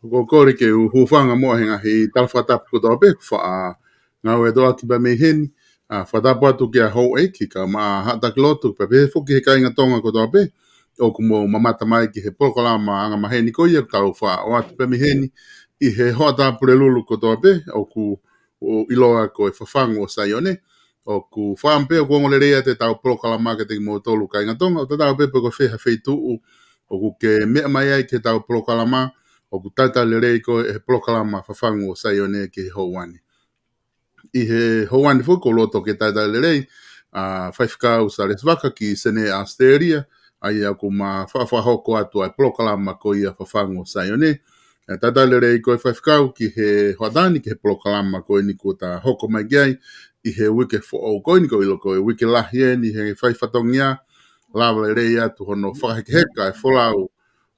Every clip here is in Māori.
Ko kore ke hufanga mo henga he talfata ko to be fa nga we do ati ba me hen fa da pa tu ke ho e ki ka ma ha ta klotu pe be fu ke ka nga tonga ko to be o kumo mamata mai ki he POLOKALAMA anga ma heni ko ia ka fa o ati pe me hen I he ho ta pulelu ko to be o ku o iloa ko e FAFANGU o SAIONE o ku fa ampe ko ngole rea te tau POLOKALAMA ke te mo tolu ka nga tonga o ta be ko fe ha fe tu o ku ke me mai ai ke tau POLOKALAMA o ku tata le rei ko e POLOKALAMA FAFANGU o SAIONE ke he houani. I he houani fuko loto ke tata le rei whaifkau SALESI VAKA ki sene Australia ai a ku ma whawhahoko atu ai POLOKALAMA ko ia FAFANGU o SAIONE. Tata le rei ko e whaifkau ki he hoadani ki he POLOKALAMA ko ni ko ta hoko mai gai I he wike fo o ko ni ko ilo ko e wike lahi ni he whaifatongia lava le rei atu hono whakahekeheka e wholau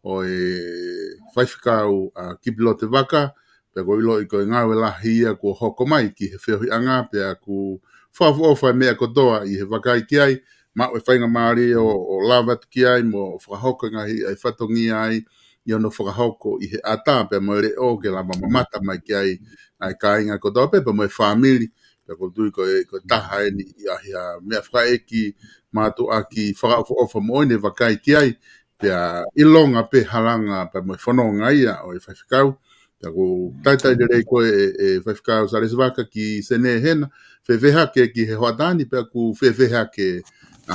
o e whaifkau kipilote waka, pe ko ilo I ko ngawe lahi ia ko hoko mai ki he whiohi anga, pe a ku whafu ofa mea kotoa I he wakai ki ai, ma o e whainga maari o lava ki ai, mo whakahoko ngahi ai whatongi ai, I ono whakahoko I he ata, pe mo re o ke lama mamata mai ki ai, ai ka inga kotoa pe mo e whamili, pe ko tui ko taha e ni ia mea whaeki, mātu aki whakaufu ofa mo ne wakai ki ai, pea ilonga pe halanga pe mo whanonga ia o e whaifkau. Pea ko taitai rei ko e whaifkau SALESI VAKA ki sene hena, whewheha ke ki he hoatani pea ku whewheha ke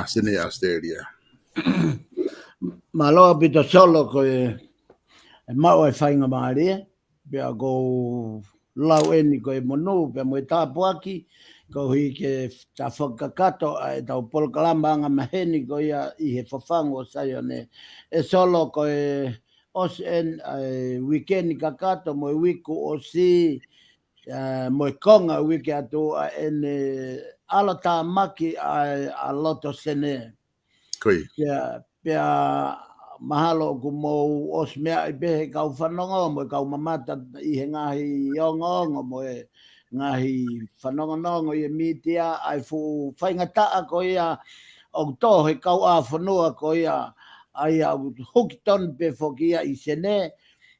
sene Australia. Maloa pito solo ko e mau e whainga maari, pea ko lau eni ko e monu, pea mo e tāpuaki, ko hui ke ta whakakato e tau POLOKALAMA anga maheni ko ia I he FAFANGU o SAIONE. E solo ko e os en weekend kakato mo e wiku o si mo e konga wiki atu en ala tā maki a loto sene. Koi. Pea mahalo ku mo os mea I behe kau whanonga mo e kau mamata I he ngahi ongo mo e ngahi whanongonongo I mitia ai fu whaingataa ko ia o tohe kau a whanua ko ia ai au hukiton pe fokia I sene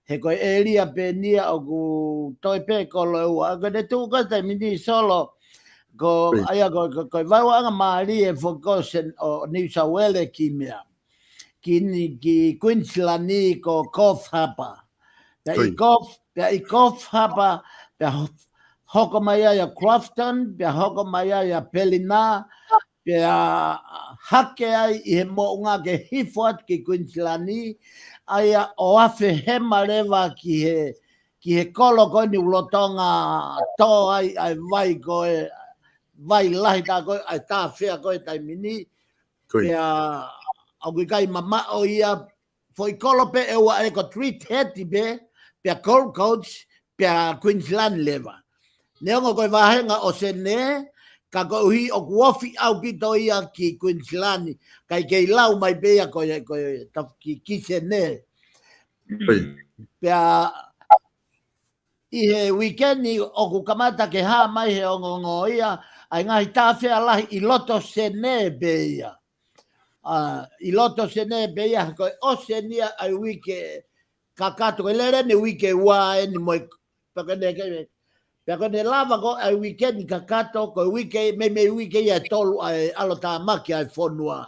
he koe eria pe nia o ku toi pe kolo ua ko ne tu ka te mini solo ko ai ko vai anga mari e fokosen o New South Wales ki mea ki Queensland ni ko Coff Harbour pe I Coff Harbour pe hoko mai ia Crofton, pe hoko mai ia Pelina, pe hake ai I he mo ngā ke hifo ki Queensland aia o awhi he marewa ki he kolo koe ni ulotonga tō ai vai koe, vai lahi tā koe, ai tā whea koe tai mini. Pea au kai mama o ia, foi kolo pe e ua e ko treat heti pe, pea Gold Coast, pea Queensland leva. Neongo koe wahenga o se ne, ka ko hi o kuofi au pito ia ki Queensland, kai kei lau mai pea koe ki se ne. Pea I he weekendi o ku kamata ke ha mai he ongongo ia, ai ngahi tāwhea lahi I loto se ne pea. I loto se ne pea, koe o se nia ai wike kakato, koe lere ne wike ua e ni moi, pea koe ne lava ko ai weekendi kakato, koe wike, me wike ia tolu ai alo tā maki ai whonua.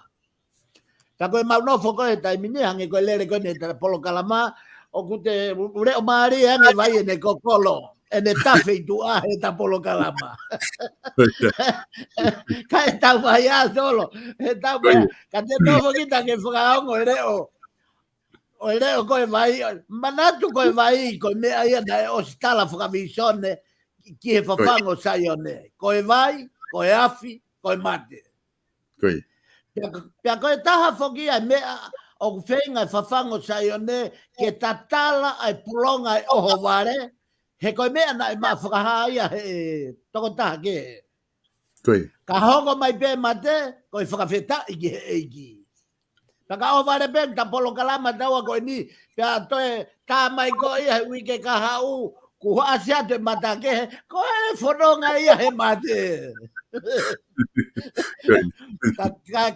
Pea koe maunofo koe tai mini hange koe lere koe ne Polokalama, o kute reo maari hange vai e ne kokolo, e ne tawhi I tu ahe ta Polokalama. Ka e tau mai a solo, e tau mai, ka te nofo kita ke whakaongo o reo koe vai, manatu koe vai, koe mea ia na o stala whakamisone ki he whafango SAIONE. Koe vai, koe afi, koe mate. Pea koe taha whoki ai mea o whenga whafango SAIONE ke tatala ai pulonga ai oho ware, he koe mea na I maa whakahaia he toko taha ke. Ka hongo mai pe mate, koe whakawheta I ki he eiki. Paka o ware pe, ta Polokalama taua koe ni, pea toe tā mai koe ia he wike ka hau, ku hasia te mata ke, koe whanonga ia he mate.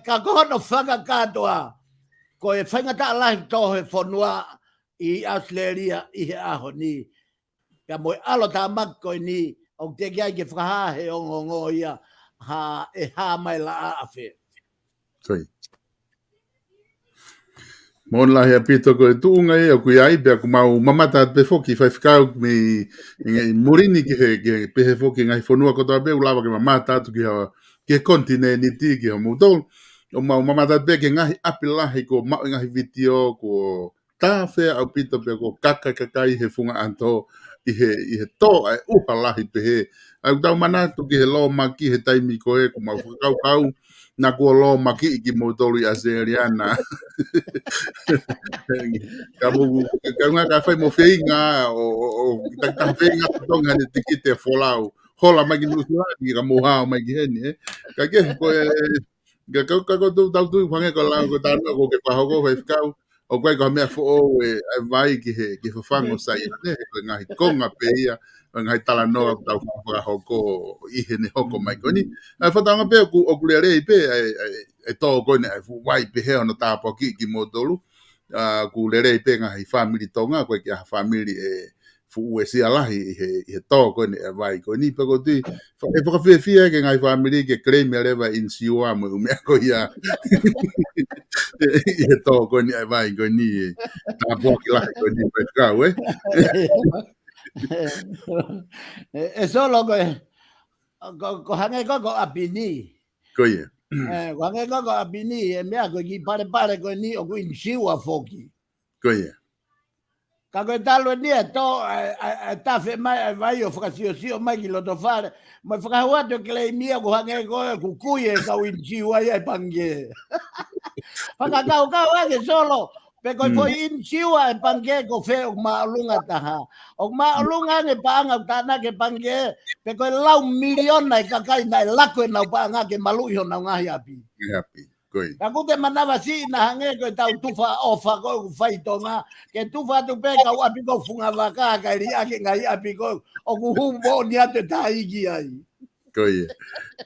Ka kono whakakatoa, koe whaingata lahi tohe whanua I Australia I he aho ni. Pea moe alo tā mako ni, o te kia ke whakaha he ongongo ia, e ha mai la awhi. Mon la he pito ko tuunga e ku ai pe ku mau mamata pe foki fa fikau me murini ki pe foki ngai fonua ko tabe ulava ke mamata tu ki kontinenti ki mo don o mau mamata pe ke ngai apila he ko mau ngai video ko ta fe au pito pe ko kaka kai he funga anto I he to ai upala hi pe he au tau mana tu ki he lo maki he taimi ko e ku mau kau na ko lo maki ki mo tolu aseriana Kau ka fai mo feinga o ta feinga tonga ni tikite folau hola mai no ni ka moha mai geni ka ke ko ka tu wange ko la ko ta no ko ke pa ho fai kau o kai ka me fo o vai ki fafango sai ne ko ngai konga pe ia ngai tala no ta ho ko I he ne hoko mai ko ni fa tanga pe ku o ku le pe e to ko ne vai pe he no ta po ki mo tolu ku lere pe nga hi family tonga ko ki ha family fu e si ala he to ko ni vai ko ni pe ko ti e po fe fia ke nga family ke claim leva in siwa mo me ko ya he to ko ni vai ko ni ta po ki la ko ni pe ka we e solo ko hange ko apini ko ye wange ko abini e mea ko ki pare ko ni o kuin siwa foki. Ko ye. Ka ko talo ni to ta fe mai vai o frasio mai ki lo to fare. Mo fra wato ke le mia ko hange ko ku kuye ka win siwa ya pange. Paka ka wange solo pe ko foi in siwa e pange ko fe o maalunga taha. O maalunga ne panga tana ke pange pe ko lau milion na kakai na lako na panga ke malu yo na ngahi api. Happy. Koi. Ka ku te manava si na hange ko tau tufa ofa ko fai tonga ke tufa tu pe ka api ko funga vaka ka ri ake ngai api ko o ku humbo ni ate taigi ai. Koi.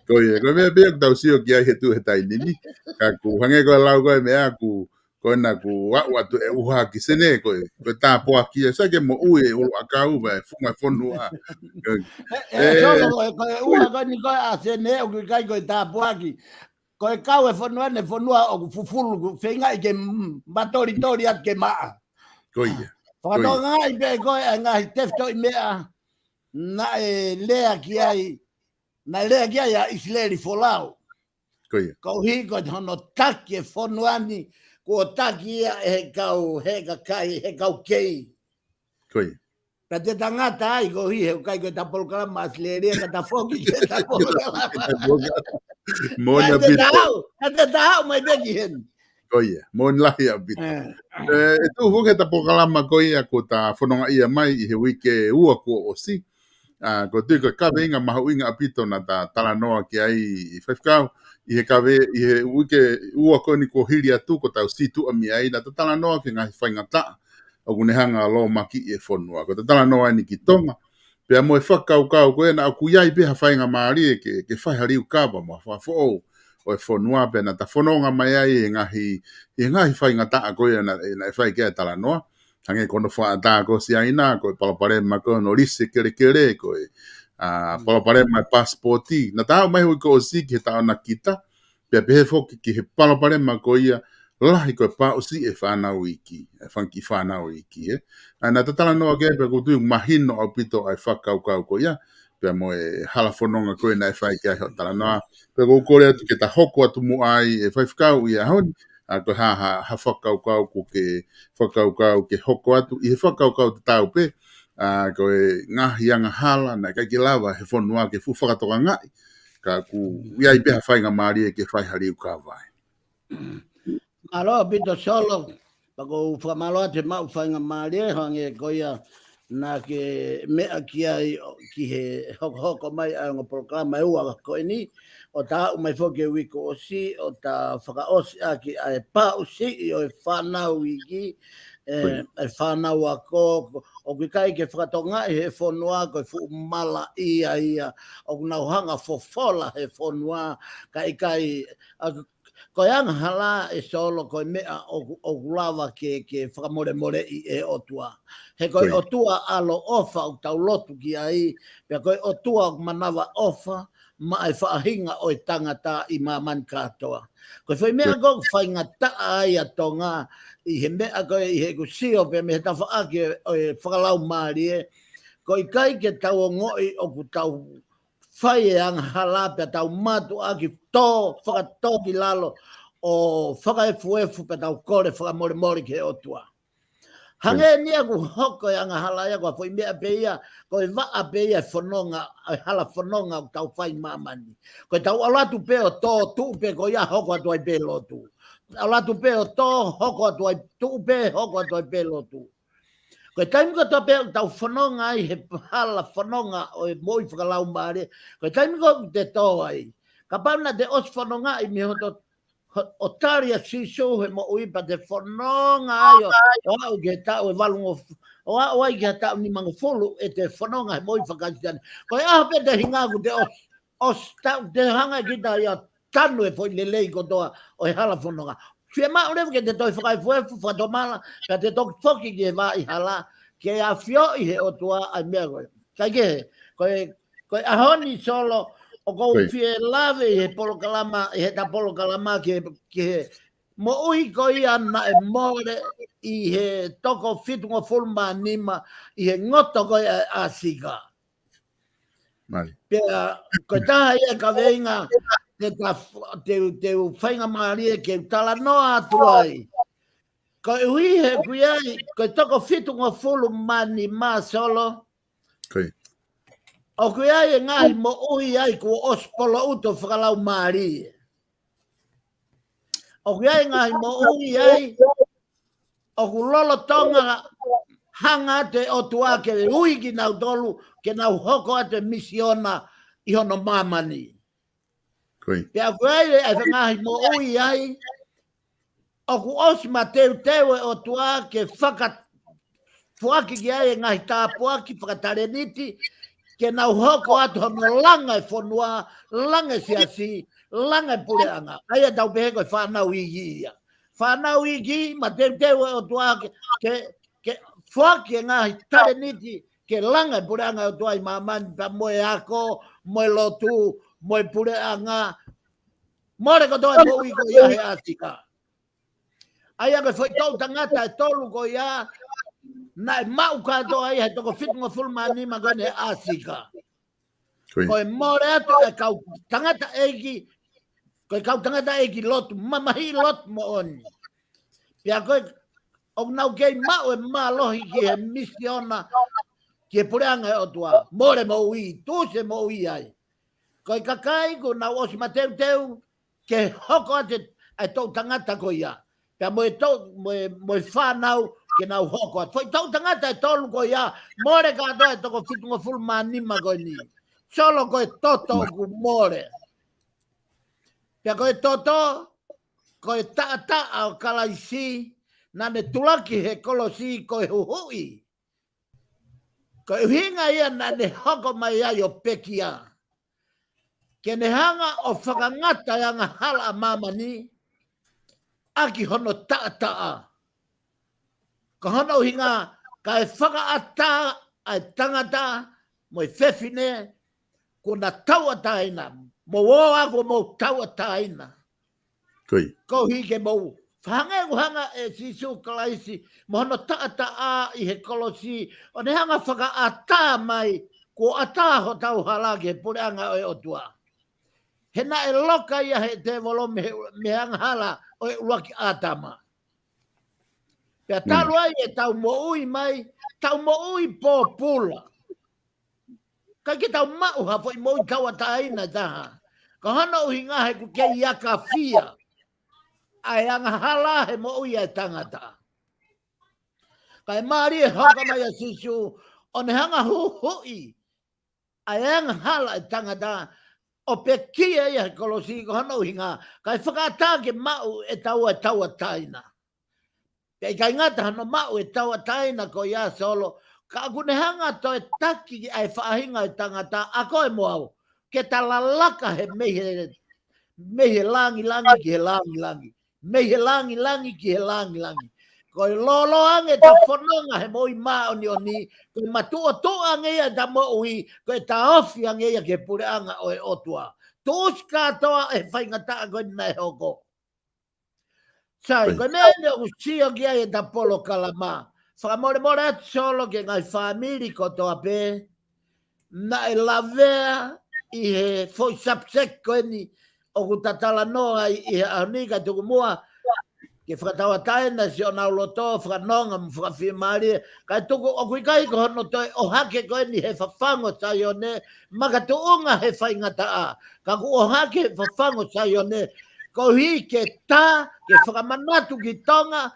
Ko me be tau si o ki ai he tu he tai ni ka ku hange ko lau ko me aku ko na ku wa tu e uha ki sene ko ta po aki sa ke mo u e o aka u ba funga fonua solo uha ko ni ko a sene o ki kai ko ta po aki ko e kau e fonua o fufulu fenga i ke matori at ke maa ko ia to ngai be ko ngai tefto i mea na lea ki ai a isleri folau Koia. Ko hiko hono taki e whonuani, ko taki ia he kau kei. Koia. Ka te tangata ai ko hi he kai ko ta Polokalama asleria ka ta foki ke ta Polokalama. Mona bito. Ka te tahau mai beki hen. Koia. Mon lahi a bito. E tu huke ta Polokalama koia ko ta whanonga ia mai I he wike ua ko o si. Ko tui ko kawe inga mahu inga apito na ta tala noa ki ai I whaifkau. I he kawe, I he wike ua ko ni ko hiri atu ko tau situ a mi ai na ta tala noa ki ngahi whaingata. O kunehanga lo maki I e whonua. Ko ta tala noa ni ki tonga. Pea mo e whakau koe na aku iai peha whainga maari ke whaihariu kawa mo whafo o e whonua pe na ta whanonga mai ai e ngahi whainga taa koe na e whai kia tala noa. Hange kono whaata ko si aina, ko e palapare ma ko no lise kere ko e palapare ma passporti. Na tau mai hui ko o si ki he tau na kita, pea pehe foki ki he palapare ma ko ia lahi ko e pa o si e whanau iki, e whanki whanau iki e. Na tatala noa ke pe ko tui mahino au pito ai whakau ko ia, pea mo e hala whanonga koe na e whai kia heo tala noa. Pea ko kore atu ke ta hoko atu mu ai e whaifkau ia honi, ko ha whakau ko ke whakau ke hoko atu I he whakau te tau pe ko e ngahi anga hala na kai ki lava he whanua ke fu whakatoka ngai ka ku iai peha whainga maari ke whaihari u ka vai. Alo bito solo pako whamaloa te mau whainga maari hange koia na ke mea ki ai ki he hoko mai ai ngā Polokalama ua koe ni o ta mai foke wiko o si o ta whakaosi aki ai pa o si o e whanau iki e whanau ako o ki kai ke whakatonga he whanua ko e whumala ia o kunau hanga fofola he whanua kai ko yang hala e solo ko mea o lava ke whakamore I e otua. He ko otua alo ofa o tau lotu ki ai, pe ko otua manawa ofa ma e whaahinga o e tangata I maman katoa. Ko foi mea ko whainga taa ai atonga I he mea ko I he kusio pe me he ta whaake o e whakalau maari e, ko I kai ke tau o ngoi o ku tau whai e anga hala pe tau matu aki tō whakatō ki lalo o whakaefu pe tau kore whakamore ke otua. Hange ni aku hoko e anga hala ia ko foi mea pe ia ko e waa pe ia whanonga hala whanonga o tau whai mamani. Ko tau alatu pe o tō tu pe ko ia hoko atu ai pe lotu. Alatu pe o tō hoko atu ai tu pe hoko atu ai pe lotu. Ko taimi ko to pe tau whanonga ai he hala whanonga o e moi whakalau maare. Ko taimi ko te tō ai. Ka pauna te os whanonga ai mi hoto o taria siso he mo uipa te whanonga ai o au ke tau e walungo o au ai ke tau ni mango folu e te whanonga he moi whakasitani. Ko e aha pe te hingaku te os tau te hanga kita ia tanu e foi lelei ko toa o he hala whanonga. Fia maa urefu ke te toi whakaifuefu whatomala ka te toki toki ke wā I hala ke a fio I he o tua ai mea koe. Kai ke koe ahoni solo o kou fie lave I he Polokalama, I he ta Polokalama ke mo ui ko ia na e more I he toko fitunga fulma nima I he ngoto koe a sika. Pea koe taha ia ka veinga te whainga maari ke tala noa atu ai. Ko ui he kui ai, ko toko fitunga fulu mani ma solo. O kui ai e ngahi mo ui ai ko ospolo uto whakalau maari. O kui ai ngahi mo ui ai, o ku lolo tonga hanga te o tua ke ui ki nau tolu, ke nau hoko ate misiona I hono mamani. Pea kui ai e ngahi mo ui ai, o ku osma teu e o tua ke fuaki ki ai ngahi tāpuaki whakatareniti ke nau hoko atu hono langa e whanua, langa siasi, langa e pureanga. Ai e tau pehe koe whanau igi ia. Whanau igi, ma teu e o tua ke fuaki e ngahi tareniti ke langa e pureanga o tua I mamani pa moe ako, moe lotu, moe pureanga. More ko toi mo iko ia he asika. Ai aga foi tau tangata e tolu ko ia na e mau kato ai he toko fitunga fulmani ma gane asika. Ko e more atu e kau tangata eiki Koe kau tangata e ki lotu, mamahi lotu mo oni. Pia koe, o nau kei mau e malohi ki he misiona ki e pureanga e o tua. More mo ui, tuse mo ui ai. Koe kakai ko nau osi mateu teu, ke hoko ate ai tau tangata ko ia. Pia moe whanau ke nau hoko ate. Foi tau tangata e tolu ko ia, more katoa e toko fitunga fulu manima ko ni. Solo koe toto ku more. Pia koe toto, koe taa o kalaisi, nane tulaki he kolosi koe huhui. Koe uhinga ia nane hoko mai ai o pekia. Kene hanga o whakangata yanga hala mama ni, aki hono taa. Ka hono hinga, ka e whakaata ai tangata, mo i whewhine, kuna taua taina, mo woa ko mo taua taina. Ko hike mo hanga e sisu kalaisi, mo hono taa i he kolosi, o ne hanga whakaata mai, ko ata ho tau halake, pureanga o tua. Hena e loka ia he te volo me hanga hala o e uaki atama. Pea talu ai e tau mo ui mai, tau mo ui po pula. Kai ki tau mau ha foi mo i tau ataina taha. Ka hana uhi ngahe ku ke iaka fia. Ai anga hala he mo ui e tangata. Kai maari e hoka mai a sisu, o ne hanga hui. Ai anga hala e tangata, o pe kia ia kolosi ko hana uhi ngā. Kai whakata ke mau e tau ataina. Pea i kai ngata hana mau e tau ataina ko ia solo. Ka kune hanga to e taki ai whaahinga e tangata, a koe moau. Ke talalaka he mehe langi ki he langi. Mehe langi ki he langi. Koe lolo ange ta whanonga he moi maa oni. Koe matua ange ia ta mo ui. Koe ta ofi ange ia ke pureanga o e otua. Tos katoa e whaingata koe nai hoko. Sai, koe mene usio ki ai e ta POLOKALAMA. Whakamore atu solo ke ngai whamiri ko toa pē. Na e lavea i he foi subject koe ni o ku tatala noa i he ahunika tuku mua. Ke whakatawa taina si o nau loto, whakanonga mu whakawhimari. Kai tuku o kui kai ko hono toi o hake koe ni he whafango SAIONE. Maka tuunga he whaingata a. Ka ku o hake he whafango SAIONE. Ko hi ke tā, ke whakamanatu ki tonga,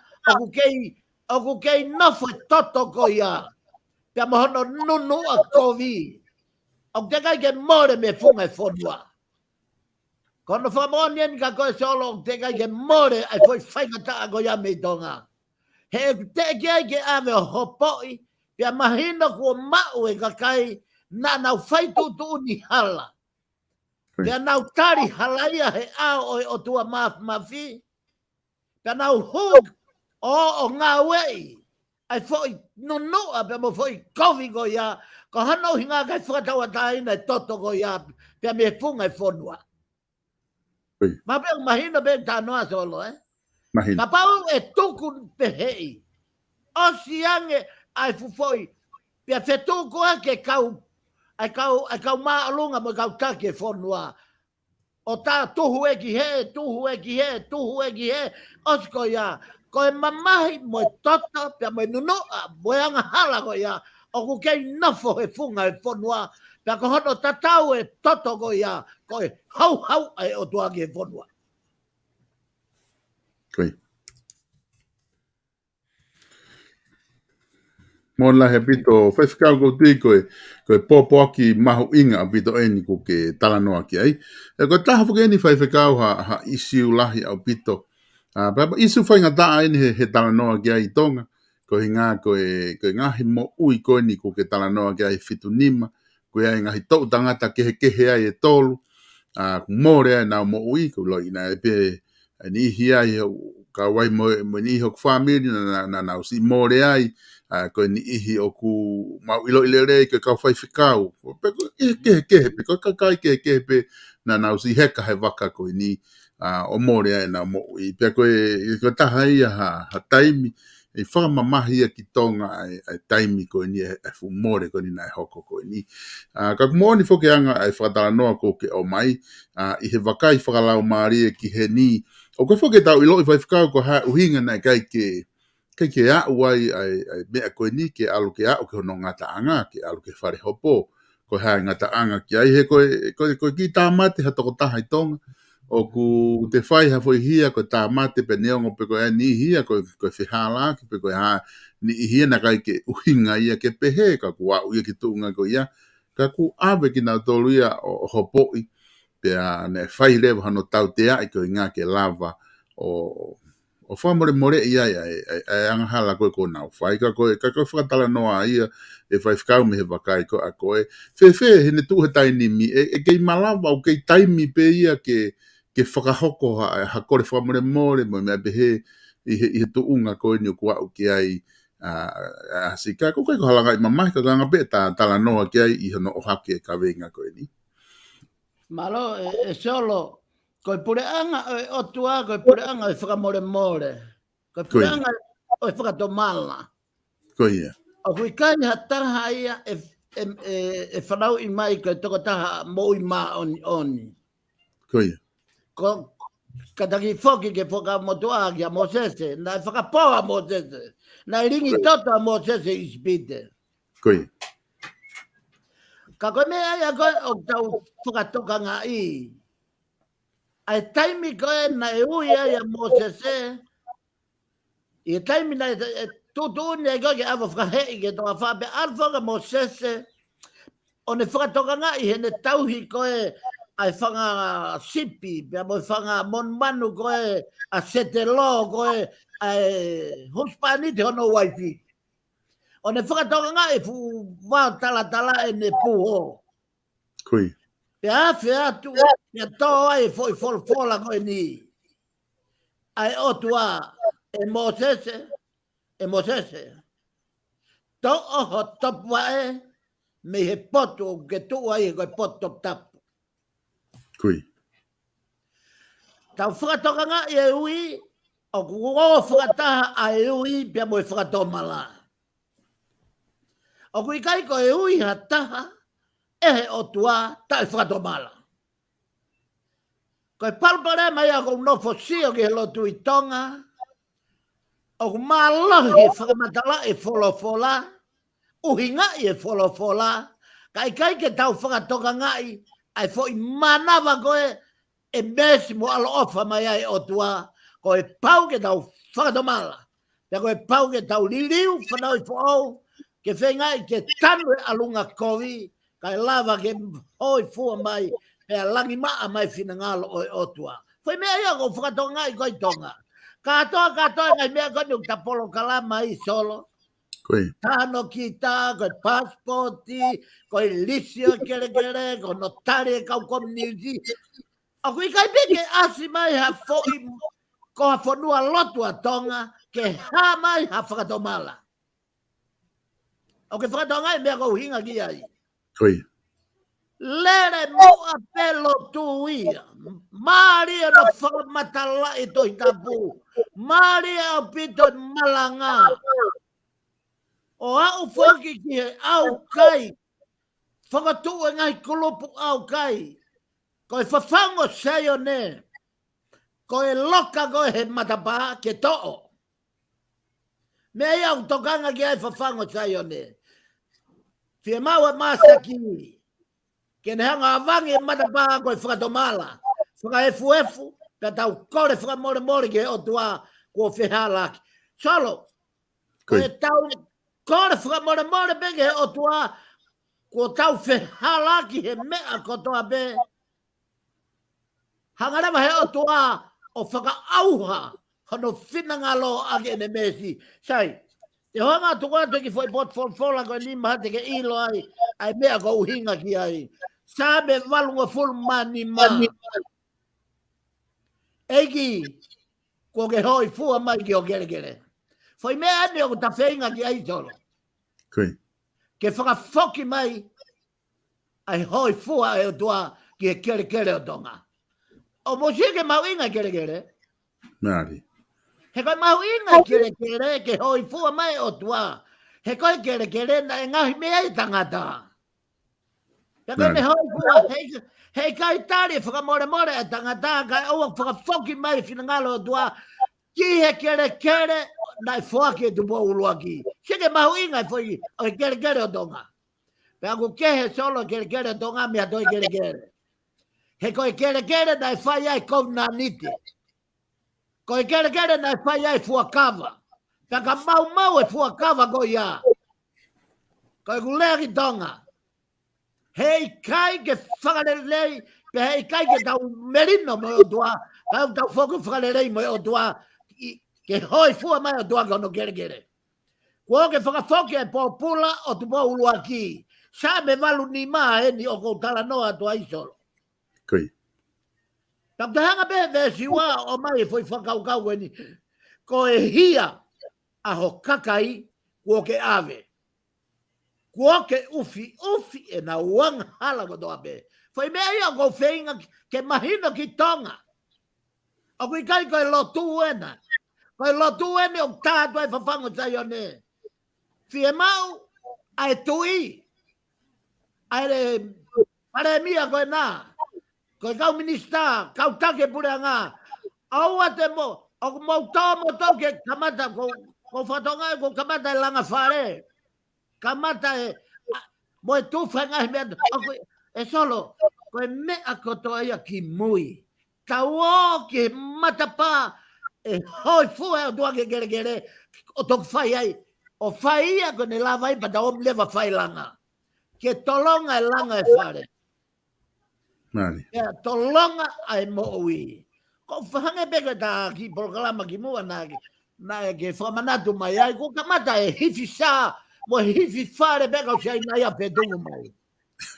o ku kei nofo toto ko ia. Pia mohono nunu a kovi. O te kai ke more me funga e whonua. Kono whamonien ka koe solo o te kai ke more ai foi whaingata a ko ia me tonga. He te kai ke ame o hopoi, pia mahina ko mau e ka kai na nau whaitutu ni hala. Pia nau tari halaia he ao o tua mafi. Pia nau hug o ngā wei. Ai foi nunua pe mo foi kovi ko ia. Ko hano hinga kai whakatawa taina e toto ko ia. Pia me funga e whonua. Ma pe mahina pe tanoa solo Ka pau e tuku pe hei. O siange ai fufoi. Pia whetuku ake kau. Ai kau maa alunga mo kau take e whonua. O tā tuhu e ki he. Osko ia. Ko e mamahi mo e tota, pia mo e nunua, mo e anga hala ko ia, o ku kei nofo he funga e whonua, pia ko hono tatau e toto ko ia, ko e hau ai o tuagi e whonua. Koi. Mona he pito, whaiwhikau ko tui koe pōpō aki mahu inga a pito eni ko ke talanoa ki ai. E koe taha whake eni whaiwhikau ha isiu lahi au pito. Papa isu whainga taa eni he talanoa ki ai tonga. Ko hinga koe ngahi mo ui koe ni ko ke talanoa ki ai fitu nima. Koe ai ngahi tau tangata kehe ai e tolu. More ai nao mo ui ko loi na e pe ni ihi ai ka wai mo ni ihi o whamiri na nao si more ai. Koe ni ihi o ku mau ilo rei ke kau whaiwhikau. Peko kehe pe, koe kakai kehe pe na nao si heka he waka koe ni o more ai na mo ui. Pea koe taha ia ha taimi e whakamamahi ki tonga ai taimi ko ni e fumore ko ni nai hoko ko ni. Ka kumoni foke anga ai whakatala noa ko ke o mai, i he wakai whakalau maari ki he ni, o koe foke tau ilo i whaifakau ko ha uhinga nei kai ke a uai ai mea koe ni ke alu ke a o ke hono ngata anga, ke alu ke whare hopo, ko hai ngata anga ki ai he koe ki tā mate ha toko taha i tonga, o ku te whai ha foi hia ko tā mate pe neongo pe koe ni hia koe whihala ki pe koe ha ni hia na kai ke uhinga ia ke pehe ka kua uia ki tuunga ko ia, ka ku awe ki nā tolu ia o hopoi, pe a ne whai lewa hano tau te ai koe ngā ke lava o whamore more ia angahala koe ko nau whai, ka koe whakatala noa ia e whai whakau me he wakai ko a koe, hene tu he taini mi, kei malawa o kei taimi pe ia ke whakahoko ha kore whamore more mo mea pehe i he tuunga koe ni o kua o ki ai a sika, ko koe ko halanga i mamai ka ganga pe tala noa ki ai i hano o hake ka venga koe ni. Malo e solo koe pure anga o tua koe pure anga e whakamore more. Koe pure anga o e whakatomala. Koe ia. O kui kai ha taha ia e whanau i mai koe toko taha mo i maa oni. Koe ia. Ko kataki whoki ke whakamotua ki a Mosese, na e whakapoa Mosese, na i ringi toto a Mosese i spite. Koe ia. Ka koe mea ia koe o tau whakatoka ngā i. Ai taimi koe na e ui ai a Mosese, i e taimi na e tutu uni ai koe ke awa whakahei ke toa whape alwhanga Mosese, o ne whakatoka ngā i hene tauhi koe ai whanga sipi, pia mo whanga monmanu koe a setelo koe ai huspani te hono waipi. O ne whakatoka ngā e fu wau tala e ne puho. Koe. Pea atu, pia toa e foi folfola koe ni. Ai otua e Mosese. To oho topua e, me he potu ke tua e koe potu top tapu. Koe. Tau whakatoka ngā e ui, o kua whakataha a e ui, pia mo e whakatomala. O kui kai ko e ui ha taha, ehe o tua, ta e whakatomala. Ko e palpare mai a kou nofo sio ki he lotu i tonga, o ku mālohi whakamatala e wholofola, uhinga i e wholofola, kai ke tau whakatoka ngai, ai fo i manawa koe, e mesi mo alo ofa mai ai o tua, ko e pau ke tau whakatomala, te ko e pau ke tau liliu, whanau i whaau, ke whengai ke tanu e alunga kovi, kai lava ke hoi fua mai, pe a langi maa mai whina ngalo o e otua. Whai mea ia ko whakatoa ngai koi tonga. Katoa ngai mea koi nuk ta POLOKALAMA i solo. Koe. Tano ki ta, koi passporti, koi lisio kere, koi notari e kau komuniti. A kui kai peke asi mai ha foi, ko ha whanua lotu a tonga, ke ha mai ha whakatomala. O ke whakatoa ngai mea kou hinga ki ai. Koe. Lere mua pelo tu ia. Maria no whakamatala i toi tapu. Maria o pito malanga. O au whaki ki he au kai. Whakatua ngai kulupu au kai. Ko e FAFANGU SAIONE. Ko e loka ko he matapa ke to'o. Mea iau tokanga ki ai FAFANGU SAIONE. Fie maua masaki. Ke ne hanga avangi e matapa ko e whakatomala. Whakaefu, ka tau kore whakamore ke o tua ko whihalaki. Solo, ko e tau kore whakamore peke o tua ko tau whihalaki he mea ko toa be. Hangarewa he o tua o whakaauha hano whinangalo ake ne mesi. Sai, te hoanga tukua teki foi pot folfola ko ni maha teke ilo ai mea ko uhinga ki ai. Sabe valunga full mani ma. Eki, ko ke hoi fua mai ki o gere. Foi mea ane o ta whenga ki ai tolo. Koe. Ke whakafoki mai ai hoi fua e o tua ki e kere o tonga. O mosike mau inga kere. Nāri. He koe mahu inga kere ke hoi fua mai o tua. He koe kere na e ngahi mea i tangata. Te koe me hoi fua, hei kai tari whakamore e tangata, kai aua whakafoki mai whina ngalo o tua, ki he kere nai whaki e tupo uluaki. Sike mahu inga i o kere o tonga. Pe aku ke he solo kere o tonga mea toi kere. He koe kere nai whai ai kou nā niti. Koe kere nai whai ai fuakava. Pe ka mau e fuakava ko ia. Koe kulea ki tonga. Hei kai ke whakarelei, pe hei kai ke tau merino mo o tua, kau tau whoku whakarelei mo o tua, ke hoi fua mai o tua kono kere. Kua ke whakafoki e pōpula o tupo ulua ki. Sa me walu ni maa e ni o kou tala noa tua isolo. Koi. Tau te hanga pe ve siwa o mai e foi whakaukau e ni. Ko e hia a ho kakai kua ke ave. Kua ke ufi e na wang hala ko toa pe. Foi mea ia ko whenga ke mahina ki tonga. O kui kai koe lotu ena. Koe lotu ene o tātua e whafango SAIONE. Fie mau ai tui. Ai re pare mia koe nā. Koe kau minista, kau take pure ngā. Aua te mo, o mo tō ke kamata ko whatonga e ko kamata e langa whare. Kamata e mo e tu whainga mea e solo koe mea kotoa ia ki mui tau o ki matapa e hoi fua o tua ke kere o tok whai ai o whai ia ko ne lava i pata om lewa whai langa ke tolonga e langa e whare tolonga ai mo ui ko whange peke ta ki polokalama ki mua na ke whamanatu mai ai ko kamata e hifi saa mo hifi whare beka o sei nai a whetungu mai.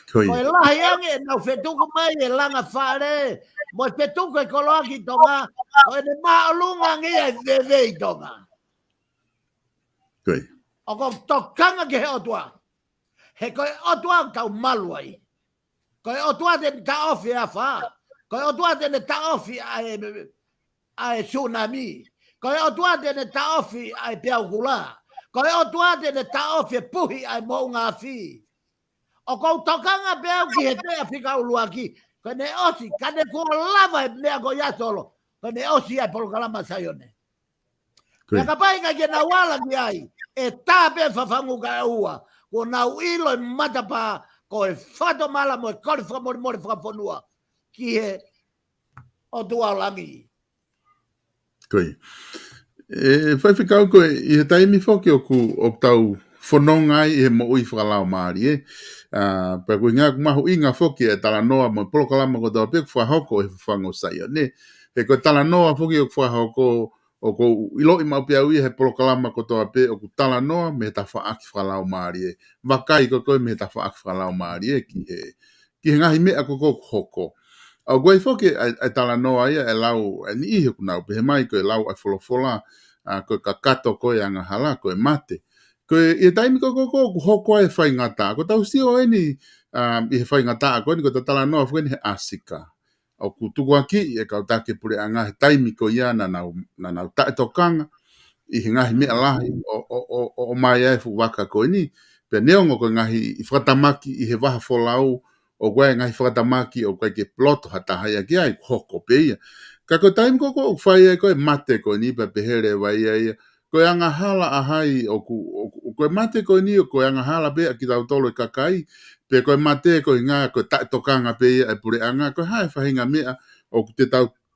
Ko e lahi ange nau whetungu mai e langa whare. Mo e whetungu e koloa ki tonga. O e ne maolunga ngi e veve i tonga. O ko tokanga ke he otua. He koe otua tau malu ai. Koe otua te ta ofi a wha. Koe otua te ne ta ofi a e tsunami. Koe otua te ne ta ofi a e peaukula. Ko e o tuate ne ta ofi puhi ai mo ngā whi. O kou tokanga pēu ki he tea whika ulua ki. Ko ne osi, ka ne kua lava e mea ko ia solo. Ko ne osi ai polokalama SAIONE. Mea ka painga ki na wala ki ai. E tā pē fafangu ka e ua. Ko nau ilo e matapa. Ko e whato mala mo e kori whakamori whakaponua. Ki he o tua langi. Koi. E whai whikau koe i he taimi whoki o tau whanonga i he mo ui whakalao maari e. Pea koe ngā kumahu i ngā whoki e tala noa mo polokalama ko tau peku whahoko e whafango SAIONE. He koe tala noa whoki o whahoko o ko ilo i mau pia ui he polokalama ko tau pe o ku tala noa me he ta whaaki whakalao maari e. Wakai koe me he ta whaaki whakalao maari e ki he ngahi mea ko hoko. Au koe whoki ai tala noa ia e lau e ni ihe kunau pe he mai koe lau ai wholofola koe kakato koe anga hala koe mate. Koe i taimi ko hoko ai whai ngata. Ko tau sio e ni i he whai ngata koe ni ko ta tala noa whai ni he asika. Au ku tuku aki e kau take pure anga he taimi ko ia na nau tae tokanga i he ngahi mea lahi o mai ai fu waka koe ni. Pe neongo koe ngahi i whatamaki i he waha wholau o koe ngai whakatamaki o koe ke ploto hata haia ki ai hoko peia. Ka koe taim ko whai ai koe mate koe ni pa pehere wai ai. Koe anga hala a hai o koe mate koe ni o koe anga hala pea ki tau tolo i kakai. Pe koe mate koe ngā koe tae tokanga peia e pure anga koe hae whahinga mea o te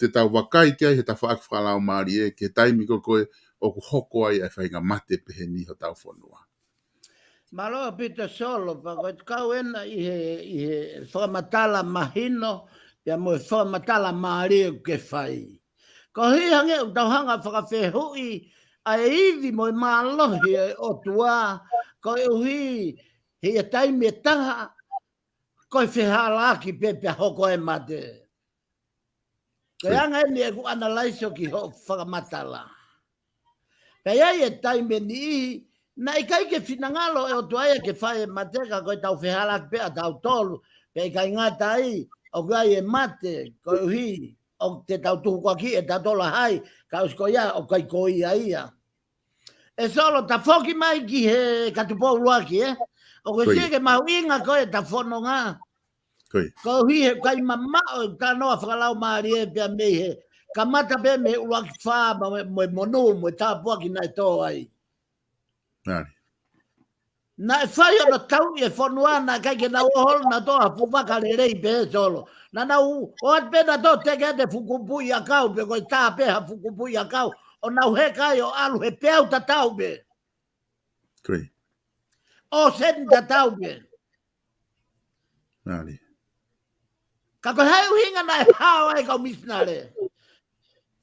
tau wakai ki ai he ta whaak whalau maari e ke taimi ko koe o hoko ai whahinga mate pehe ni ho tau whanua. Malo pita solo pa ko kau ena i he whamatala mahino ia mo whamatala maari ke whai. Ko hi hange o tau hanga whakawhehui a iwi mo mālohi o tua ko e uhi he a taimi e taha ko e whehalaki pepe hoko e mate. Ko anga eni e ku analaiso ki ho whakamatala. Pei ai e taimi ni ihi na ikai ke finangalo e o tuaia ke whae mateka koe tau whehalak pea tau tolu pe kai ngata ai o gai e mate koe uhi o te tau tuku aki e tatola hai, ka usko ia o kai koi ia. E solo ta foki mai ki he katupou luaki, o ko sige mau inga koe ta fono ngā. Ko hi he kai mama o ta noa whakalau maari e pia mei he, ka mata pe me uluaki whaa mo monu mo ta puaki nai tō ai. Na e whai ono tau e whanua na kai ke nau ohol na toa pupaka le rei pe solo. Na nau o at pena tō teke te fukupui a kau pe koe tā peha fukupui a kau. O nau he kai o alu he peau ta tau pe. O sen ta tau pe. Ka koe hau hinga na e hao ai kau misnare.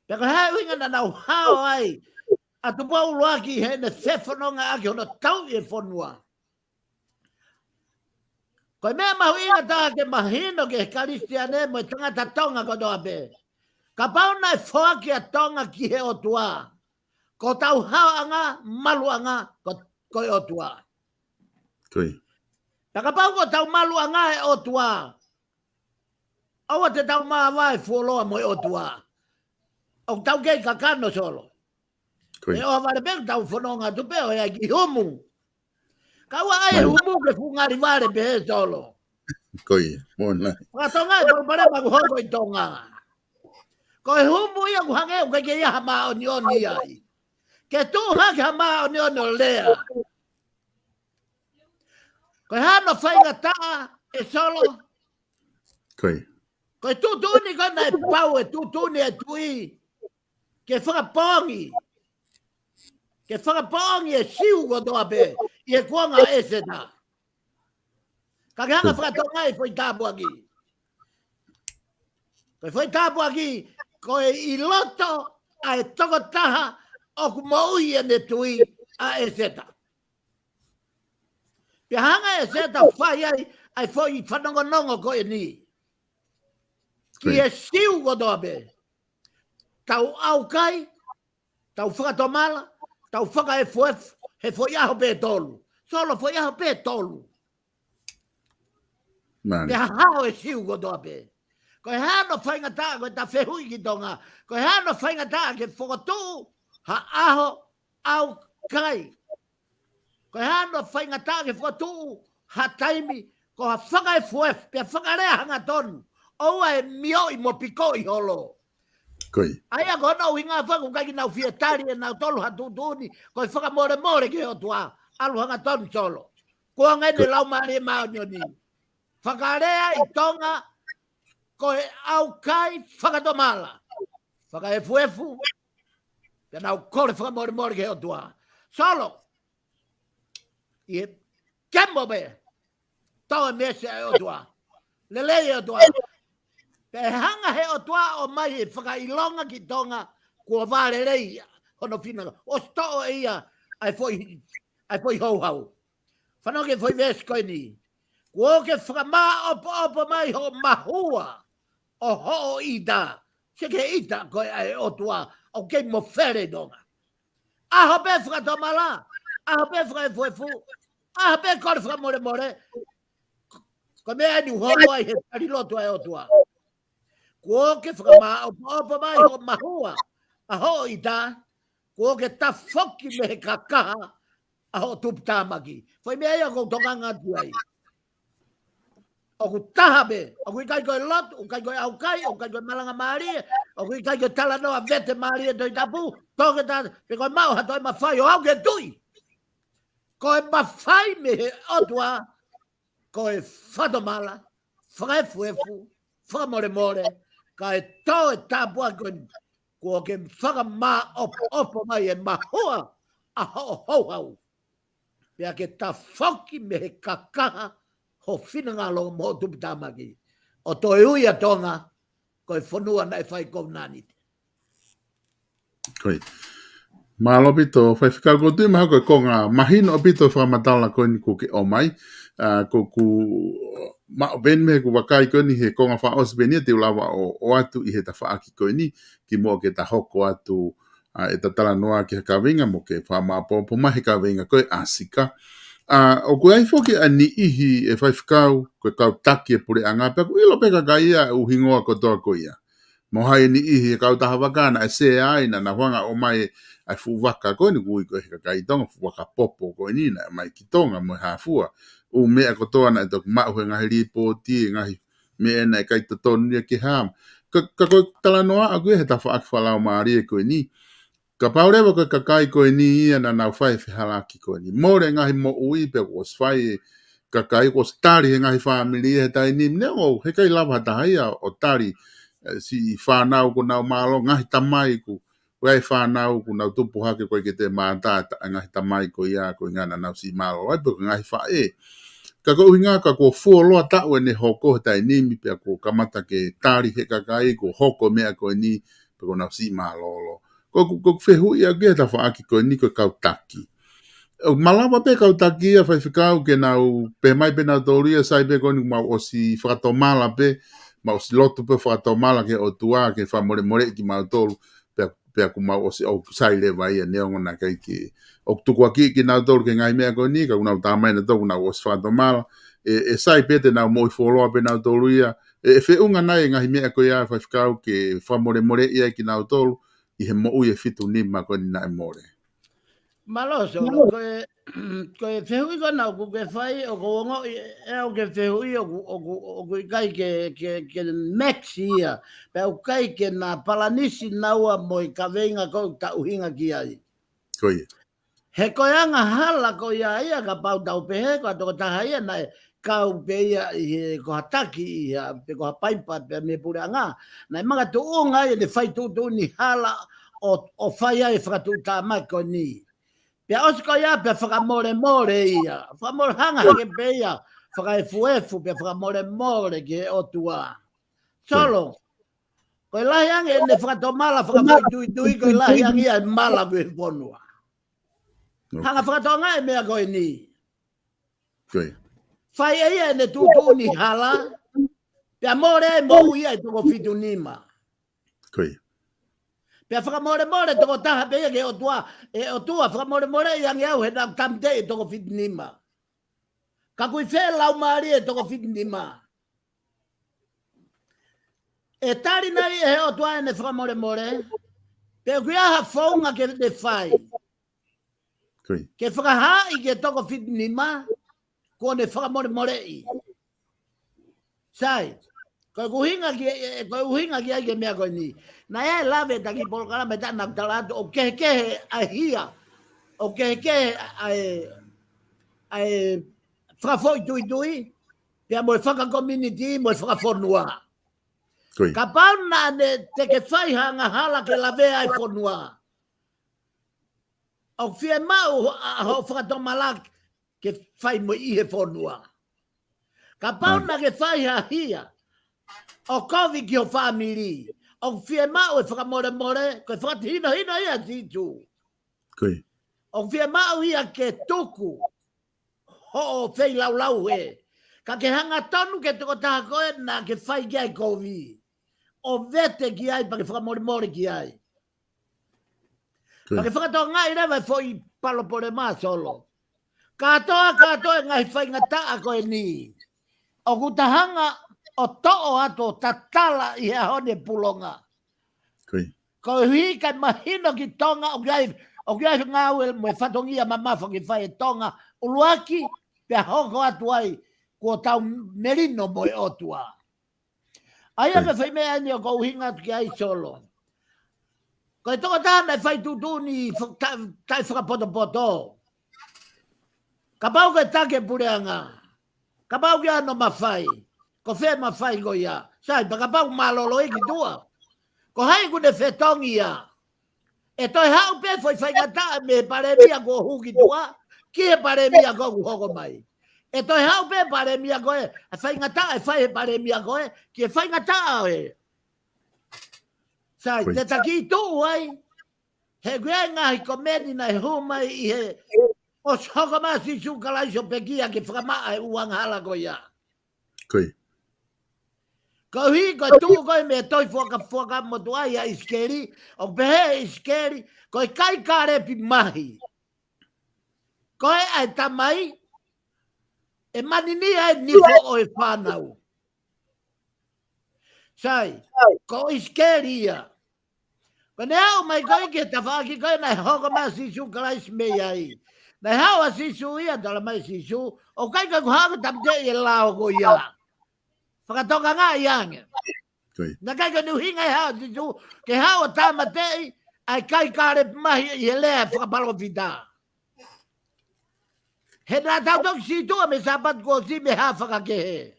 Pe koe hau hinga na nau hao ai. A tu pau luaki he ne whewhanonga ake hono tau e whanua. Koe mea mahu inga tā ke mahino ke karistiane mo e tangata tonga ko doa pe. Ka pau nai whoaki a tonga ki he otua. Ko tau hao anga, malu anga, ko e otua. Ka pau ko tau malu anga e otua. Awa te tau maa vai fuoloa mo e otua. O tau kei kakano solo. E o vale pe tau whanonga tu pe o ea ki humu. Kaua ai humu ke fungari vale pe he solo. Ka tonga e tau pare maku hoko i tonga. Ko e humu ia ku hange o ke ia hama o ni oni ai. Ke tu hake hama o ni oni o lea. Ko e hano whainga taa e solo. Ko e tutuni ko na e pau e tutuni e tui. Ke whakapongi. Ke whakapongi e siu ko toa pe. I e kuanga e seta. Ka ke hanga whakatonga e whai tāpu aki. Ko e whai tāpu aki. Ko e i loto a e toko taha o ku maui e ne tui a e seta. Pe hanga e seta whai ai ai whai i whanongonongo ko e ni. Ki e siu ko toa pe. Tau au kai, tau whakatomala, tau whaka e fuef, he whai aho pe tolu. Solo whai aho pe tolu. Pe hao e siu ko toa pe. Ko e hano whainga tā, ko e ta whehui ki tonga. Ko e hano whainga tā ke whakatū, ha aho au kai. Ko e hano whainga tā ke whakatū, ha taimi, ko ha whaka e fuef, pe whakarea hanga tonu. Oua e mio i mo piko i holo. Aia ko nau hinga whaku kai ki nau fiatari e nau tolu hatu tūni, ko e whaka more ki o tua, alu hanga tonu solo. Kua ngai ne lau maari e mao nioni. Whakarea i tonga, ko e au kai whakatomala. Whaka e fuefu, pe nau kore whaka more ki o tua. Solo, i e kembo be, tau e mese e o tua. Lelei e o tua. Pe hanga he o tua o mai e whakailonga ki tonga kua vare rei hono whina. O sto e ia ai foi hau. Whanau ke foi vesko ni. Kua ke whakama opo mai ho mahua o ho ida. Se ke ida koe ai o tua o ke mo fere donga. Aho pe whakatomala. Aho pe whakaefuefu. Aho pe kore whakamore. Ko mea ni hoko ai he pariloto ai o tua. Kua ke whakama opo mai ho mahua. Aho ida. Kua ke ta foki me he kakaha. Aho tuptamaki. Foi mea ia kou tonganga tu ai. O ku taha be. O ku i kai koe lot. O kai koe au kai. O kai koe malanga maari. O ku i kai koe tala noa vete maari e toi tapu. Toke ta. Pe koe mau ha toi mawhai o au ke tui. Koe mawhai me he otua. Koe whatomala. Whakaefuefu. Whakamore. Ka e tau e tapua koe. Kua ke whakama opo mai e mahua. Aho hau. Pea ke ta whauki me he kakaha ho whinanga longa mo tupitamaki. O toi uia tonga, koe whanua nei whai kou nanite. Koi. Malo pito, whai whikau ko tui maha koe konga mahino pito whamatala koe ni kuke o mai. Ko ku mao ben me ku wakai koe ni he konga wha os benia te ulawa o atu i he ta whaaki koe ni ki mo ke ta hoko atu e ta tala noa ki haka winga mo ke wha maapopo mahi ka winga koe asika. O koe ai foki a ni ihi e whai whikau koe kau taki e pure anga pia ku ilo peka ka ia u hingoa ko toa ko ia. mo hai ni ihi kau taha wakana e se aina na wanga o mai ai fu waka ko ni kui ko hika kai tonga fu waka popo ko ni na mai ki tonga mo ha fua o me ko to na to ma ho nga heli po ti nga me na kai to ton ni ki ham ka ko tala noa a he ta fa fa la mari ko ni ka paure ko ka kai ko ni na na fai fe halaki ko ni mo re nga mo ui pe ko fai ka kai ko stari nga family he tai ni ne o he kai lava ta ia o tari si whanau ko nau malo ngahi tamai ku wai whanau ko nau tupu hake koe ke te mātā ngahi tamai ko ia ko ngana nau si malo ai poko ngahi wha ka ko inga ka ko fuoloa tau ne hoko tai nimi pia ko kamata ke tari he kakai ko hoko mea ko ni poko nau si malo ko fehu ia ke ta wha aki ko ni ko kau taki o malawa pe kau taki a whai whikau ke nau pe mai pe nau tauria sai pe ko ni mau o si whakatomala pe ma o si lotu pe whakatomala ke o tua ke whamore more ki mau tolu pe aku mau o si o sai le vai e neongo na kai ki o tuku aki ki nau tolu ke ngai mea ko ni ka unau tamai na toku nau o si whakatomala e sai pe te nau moi wholoa pe nau tolu ia e whiunga nai ngai mea ko ia whai whikau ke whamore more ia ki nau tolu i he mo ui e fitu ni ma ko ni na e more. Maloso, lo ko e fehui ko na ku ke fai o ko ngo e o ke fehui o ku kai ke maxi ia pe o kai ke na palanisi na ua mo i ka venga ko ta uhinga ki ai. Koe. He ko anga hala ko ia ka pau tau pe he ko to ta ia na kau pe ia i ko hataki ia pe ko paipa pe me puranga na manga tu unga i le fai tu ni hala o fai ai fra tu ta ma ko ni. Pea osiko ia pea whakamore ia. Whakamore hanga hake pe ia. Whakaefuefu pea whakamore ki he otua. Solo. Koe lahi ange ne whakatomala whakawhaitui koe lahi ange ia mala koe ponua. Hanga whakatonga e mea koe ni. Koe. Whai e ia ne tutu ni hala. Pea more e mo ia e toko fitu nima. Koe. Pea whakamore toko taha pe ia ke otua. E otua whakamore ia nge au he nau tamte e toko fitu nima. Ka kui whē lau maari e toko whiti nima. E tari nai e he o tua e ne whakamore. Pe kui aha whaunga ke te whai. Ke whakaha i ke toko whiti nima. Ko ne whakamore i. Sai. Koe uhinga ki ai ke mea koe ni. Na e lawe taki Polokalama ta nak talatu o kehe ahia. O kehe ai whakafoi tui. Pea mo whaka community mo whakafonua. Ka pau na ne te ke whai hanga hala ke lawe ai fonua. O whie mau ho whakatomala ke whai mo i he fonua. Ka pau na ke whai ha hia. O kovi ki o family. O whie mau e whakamore. Ko whakatihina ia titu. O whie mau ia ke tuku. Ho o whei lau he. Ka ke hanga tonu ke toko taha koe na ke whai ki ai kovi. O vete ki ai pa ke whakamore ki ai. Pa ke whakatoa ngai rewa foi palo pore maa solo. Katoa ngai whai ngataa koe ni. O kutahanga o to'o ato tatala i hea hone pulonga. Ko hui kai mahino ki tonga o kia ngau e mwe whatongia mamafa ki whai e tonga uluaki pia hoko atu ai kua tau merino moe otua. Aia ke whai mea ni o kou hinga atu ki ai solo. Ko e toko tāna e whai tutu ni tai whakapoto. Ka pau ke take pureanga. Ka pau ki ano mawhai. Ko whē mawhai ko ia. Sai, pa ka pau malolo e ki tua. Ko hai kune whetongi ia. E toi hau pe foi whai ngata me paremia ko huki tua. Ki he paremia ko hoko mai. E toi hau pe paremia ko e. A whai ngata e whai he paremia ko e. Ki e whai ngata e. Sai, te taki tu ai. He kue ngahi komedi na he humai i he. O hoko maa si sukalaiso pekia ki whakamaa e uang hala ko ia. Ko hi ko tu ko me toi foka mo tu ai iskeri o be iskeri ko kai kare pi mahi ko ai tamai e manini ai ni fo o e panau sai ko iskeria ko nea mai ko ke ta fa ki ko na ho ko ma si su kala isme ai na ha si su ia dala mai si su o kai ka ha ta de e lao ko ia fa to ka nga yang na kai ka nu hinga ha si su ke ha o ta ma te ai kai ka re mai e le fa palo vida he na ta to si tu me sabat ko si me ha fa ka ke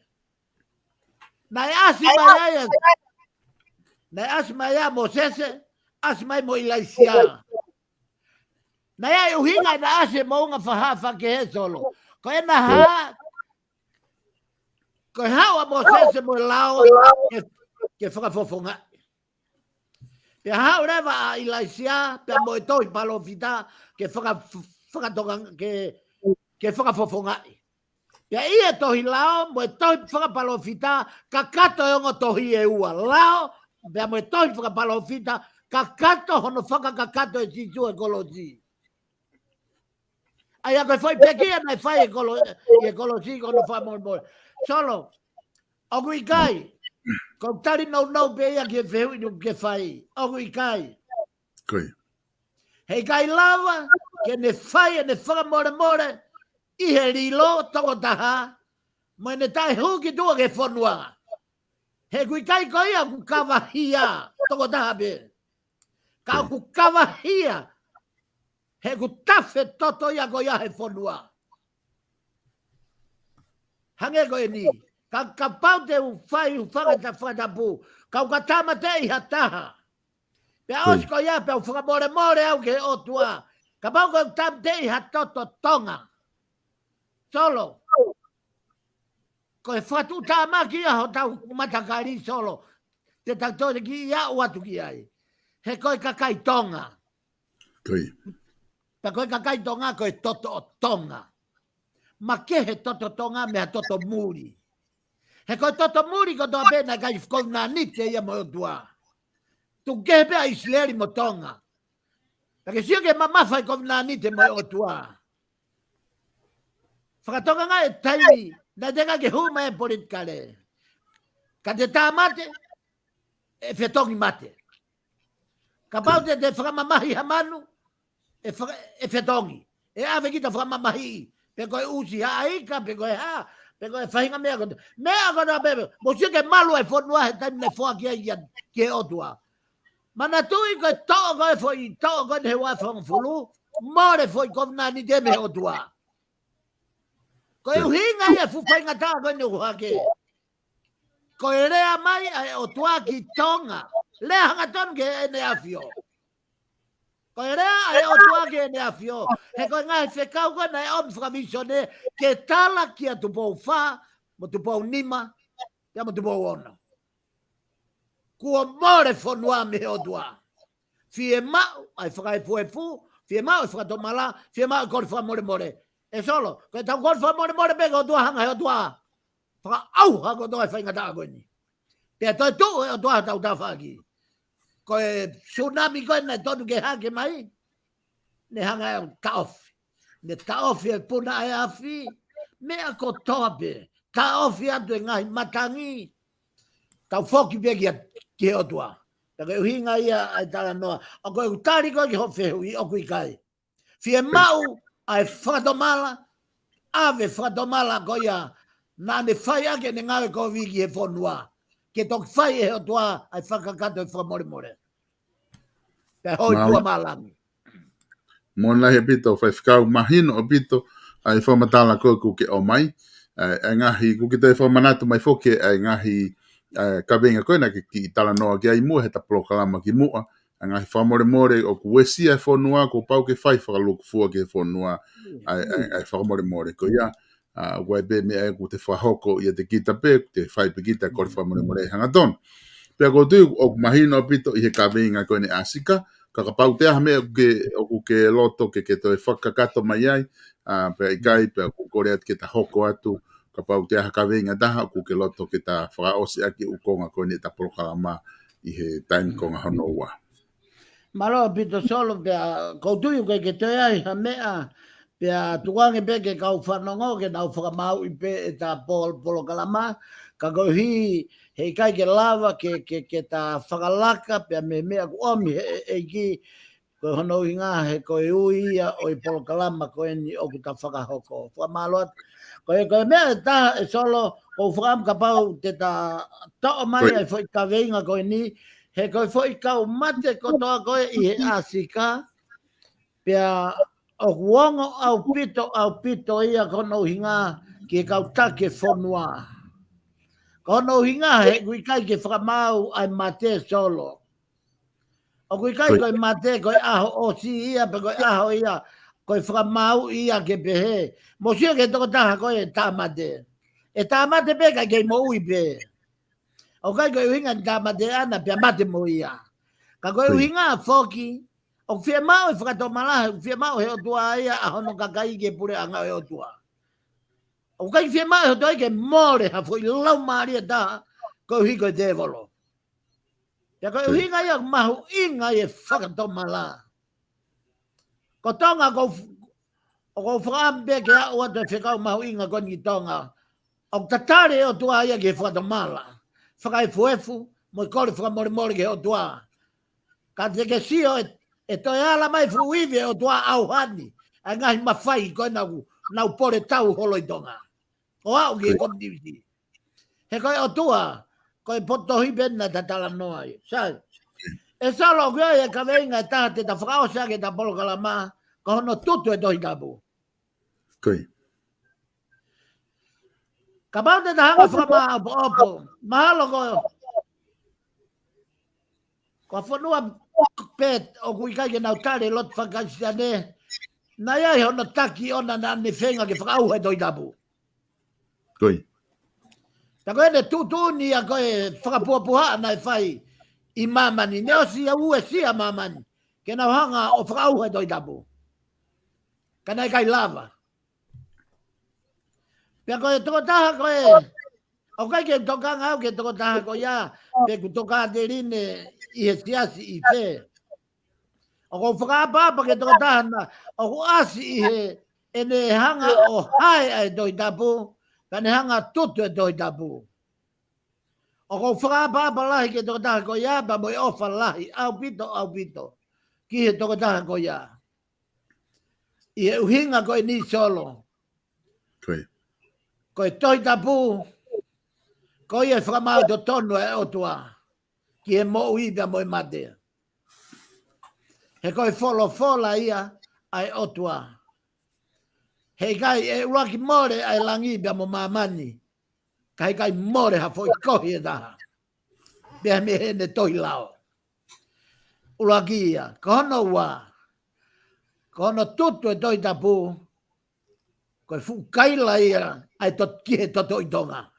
na asi mai na asmaya Mosese, asmai mo ilaisia. Na ia uhinga na ase mo nga fahafa ke he solo. Ko e na ha, ko hawa Mosese mo lao ke whakafofonga. Pe hao rewa a ilaisia, pe mo e toi palo vita ke whakatonga ke whakafofonga. Pe ia tohi lao, mo e toi whakapalo vita, ka kato e ongo tohi e ua. Lao, Bea mo e toi whakapalo fita, ka kato hono whakakato e sisu ekologi. Ai a koe whai pekia nei whai ekologi kono whamormore. Solo, ogu i kai, ko tari nau pe ia ke whehu inu ke whai. Ogu i kai. Hei kai lava, ke ne whai e ne whakamore i he rilo toko taha, mo ne tai huki tua ke whanua. He kui kai koia ku kawahia toko tahabe. Ka ku kawahia. He ku tafe toto ia koia he whanua. Hange koe ni. Ka pau te whai whangata whatapu. Ka ukatama te i hataha. Pea os koia pea whakamore au ke otua. Ka pau koe tam te i hatoto tonga. Solo. Ko e whatu tā maki a ho tau matakari solo. Te tautore ki ia o atu ki ai. He koe kakai tonga. Pa koe kakai tonga koe toto o tonga. Ma ke he toto tonga mea toto muri. He koe toto muri ko toa pena kai whkona nite ia mo tua. Tu ke pea isleri mo tonga. Pake sio ke mamawhai kona nite mo tua. Whakatonga nga e taimi. Na tenga ke huma e politkale. Ka te tā mate, e whetongi mate. Ka pau te whakamamahi hamanu, e whetongi. E awe kita whakamamahi. Pe koe usi haika, pe koe ha, pe koe whahinga mea kote. Mea kona bebe, mo sio ke malu e whonua he taimi ne whoa kia ia ke otua. Mana tui koe toa koe fwoi, toa koe he wā whangfulu, more fwoi kovna ni te me otua. Ko e uhinga ia fuwhainga tā koe ni uhake. Ko e rea mai o tua ki tonga. Lea hanga tonu ke e ne awhio. Ko e rea o tua ke e ne awhio. He koe ngai whekau koe nei om whakamisone ke tala ki a tupou wha, mo tupou nima, ia mo tupou ona. Kua more whanua me o tua. Fie mau, ai whakai fuefu, fie mau e whakatomala, fie mau e kore whamore. E solo, koe tau kore whamore pega o tua hanga he o tua. Whaka au hako toa e whainga tā koe ni. Pea toi tu e o tua tau tā whaki. Koe tsunami koe nei tonu ke hake mai. Ne hanga e o taofi. Ne taofi e puna e awhi. Mea ko toa pe. Taofi atu e ngahi matangi. Tau whoki pe ki he o tua. Pea koe uhinga ia ai tala noa. O koe utari koe ki ho whehu i oku i kai. Fie mau ai whakatomala. Ave whakatomala koe ia. Nā ne whai ake ne ngawe ko wiki he whonua. Ke tok whai e o tua ai whakakato e whamore. Pe hoi tua malangi. Mona he pito, whai whikau mahino o pito, ai whamatala koe kuke o mai. E ngahi, kuke te whamanatu mai whoke, e ngahi kawenga koe na ki tala noa ki ai mua, he ta polokalama ki mua. E ngahi whamore o kuwesi e whonua, ko pau ke whai whakaluku fua ke whonua, ai whamore ko ia. Wai be me e ku te whahoko i te kita pe, te whai pe kita kore whamore hangaton. Pea ko tu o mahino pito i he kawenga koe ne asika, ka pau te aha mea o ku ke loto ke toi whakakato mai ai, pea i kai, pea ku kore atu ke ta hoko atu, ka pau te aha kawenga taha, ku ke loto ke ta whakaosi aki ukonga koe ne ta polokalama i he taimi konga hanoua. Malo pito solo pea, ko tu ke toi ai ha mea, Pea tuange pe ke kau whanongo ke nau whakamau I pe e tā polokalama. Ka kau hi hei kai ke lava ke tā whakalaka pea me mea ku omi e ki ko hono I ngā he ko e ui ia o I polokalama ko e ni oku tā whakahoko. Whamaloat. Ko e mea tā e solo ko whakam ka pau te tā toa mai ai whai ka veinga ko e ni he ko whai kau mate ko toa ko e I he asika pea o wongo au pito ia kono hinga ki kau take fonua. Kono hinga he kui kai ke whakamau ai mate solo. O kui kai koe mate koe aho o si ia pe koe aho ia koe whakamau ia ke pehe. Mo sia ke toko taha koe e tamate. E tamate pe kai kei mo ui pe. O kai koe hinga tamate ana pe mate mo ia. Ka koe hinga foki o fia mau e whakatomala, fia mau he o tua ia a hono kakai ke pure anga he o tua. O kai fia mau he o tua ke more ha fwoi lau maria ta ko hiko te volo. Pia ko hinga ia mahu inga e whakatomala. Ko tonga ko whakambe ke a ua te whikau mahu inga ko ni tonga. O tatare o tua ia ke whakatomala. Whakai fuefu, mo kore whakamore ke o tua. Ka te ke sio e toi ala mai fuive o tua auhani a ngai mawhai koe nau pore tau holo I tonga. O au ki e komdivisi. He koe o tua, koe potohi bena tatala noa I. Sai. E salo koe e ka veinga e taha te ta whakaosa ke ta polokalama ka hono tutu e tohi tapu. Koe. Ka pau te tahanga whakama opo. Mahalo koe. Ko whanua pet o kui kai ke nau tare lot whakaisiane. Na ia hono taki ona na ne whenga ke whakauhe toi tapu. Koe. Ta koe ne tutuni a koe whakapuapuha na e whai I mamani. Ne o sia ue sia mamani. Ke nau hanga o whakauhe toi tapu. Ka nei kai lava. Pea koe toko taha koe. O kai ke toka ngau ke toko taha koe ia. Pe ku toka te rine I he siasi I te. O ko whakapapa ke toko taha na. O ko asi I he. E ne hanga o hae ai toi tapu. Ka ne hanga tutu e toi tapu. O ko whakapapa lahi ke toko taha koe ia. Pa mo I ofa lahi. Au pito. Ki he toko taha koe ia. I he uhinga koe ni solo. Koe. Koe toi tapu. Koe e whakamau to tonu e otua. Ki he mo uibia mo I mate. He koe fola ia ai otua. He kai e uraki more ai langibia mo mamani. Kai more ha foi kohi e taha. Bea me he ne toi lao. Uraki ia. Kono ua. Kono tutu e toi tapu. Koe fu kaila ia ai tot ki he toto I tonga.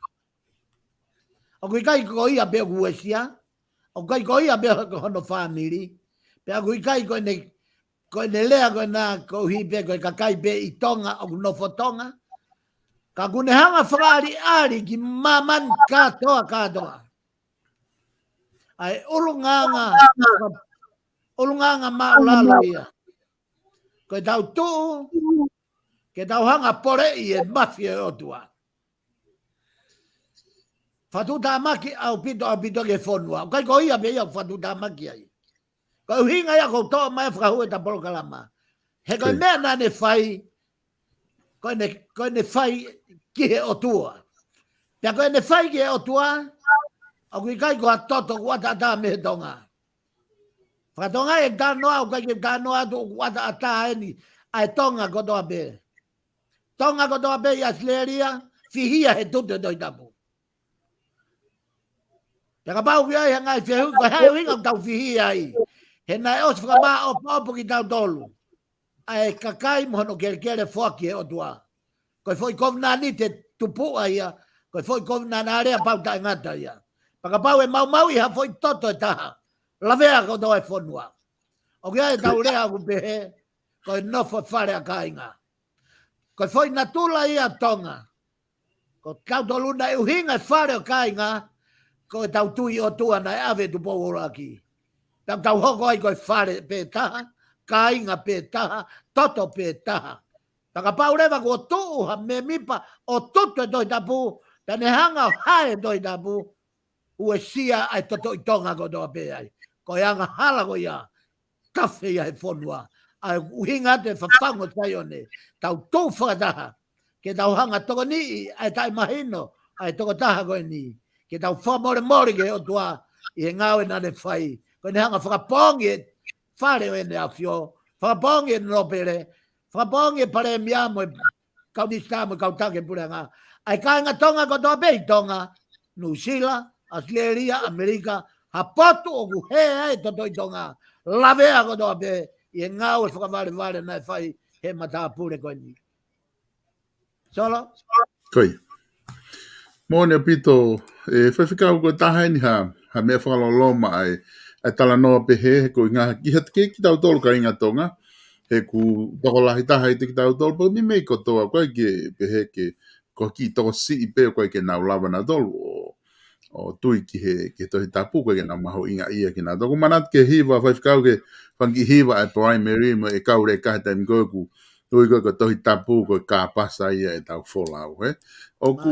O kui kai ko ia be guesia. O kai ko ia be hono family. Pea kui kai ko ne lea ko na ko hi be ko kakai be I tonga o no fotonga. Ka kune hanga whakaari ki maman katoa. Ai ulunganga maulalo ia. Ko tau tuu, ke tau hanga pore I e mafia o tua. Fatu tamaki au pito ke fonua. Kai ko ia be ia fatu tamaki ai. Ko hinga ia ko toa mai whakahue ta polokalama. He koe mea na ne whai, koe ne whai ki he o tua. Pea koe ne whai ki he o tua, o kui kai ko a toto kuata ata me he tonga. Whakatonga e tanoa, o kai ke tanoa tu kuata ata eni, ai tonga kotoa be. Tonga kotoa be I asleria, fihia he tutu doi tapu. Pea ka pau ki ai hangai whiehu, ko hei winga tau fihia ai. He nai os whakama opo ki tau tolu. Ai kakai mohono kere whaki he o tua. Koe foi kovna ni te tupua ia, koe foi kovna na area pau ta ngata ia. Paka pau e mau ia foi toto e taha. Lavea ko doa e whonua. O kia e tau rea ku pehe, koe nofo whare a kainga. Koe foi natula ia tonga. Ko tau toluna e uhinga whare o kainga, koe tau tui o tua na e ave tu pōuraki. Tau hoko ai koe whare pe taha, kainga pe taha, toto pe taha. Takapaureva ko tu ha me mipa o tutu doi tapu tane hanga hae doi tapu ue sia ai toto itonga ko do pe ai ko yanga hala ko ya kafe ya fonua ai uhinga te fafango SAIONE tau tu fada ke tau hanga toko ni ai tai mahino ai toko taha ko ni ke tau fa more ke o tua i ngau na le fai ko ne hanga whakapongi fare o ene afio whakapongi no pere whakapongi pare miamo kau ni stamo kau take puranga ai kainga tonga ko do be tonga New Zealand Australia Amerika hapoto o he ai to tonga lave ko do be i ngau whakavale na fai he mata pure ko ni solo Koi. Mone pito whawhikau ko taha ni ha mea whakaloloma ai tala noa pe he ko ngā ki tau tolu ka inga tonga he ku toko lahi taha i te ki tau tolu pa mi mei ko toa koe ke pe he ke ko ki toko si i pe koe ke nau lava na tolu o tui ki he ke tohi tapu koe ke nau maho inga ia ki nā toko manat ke hiva whawhikau ke whangi hiva ai primary mo e kaure kahe taimi koe ku tui koe ko tohi tapu koe ka pasa ia e tau wholau he o ku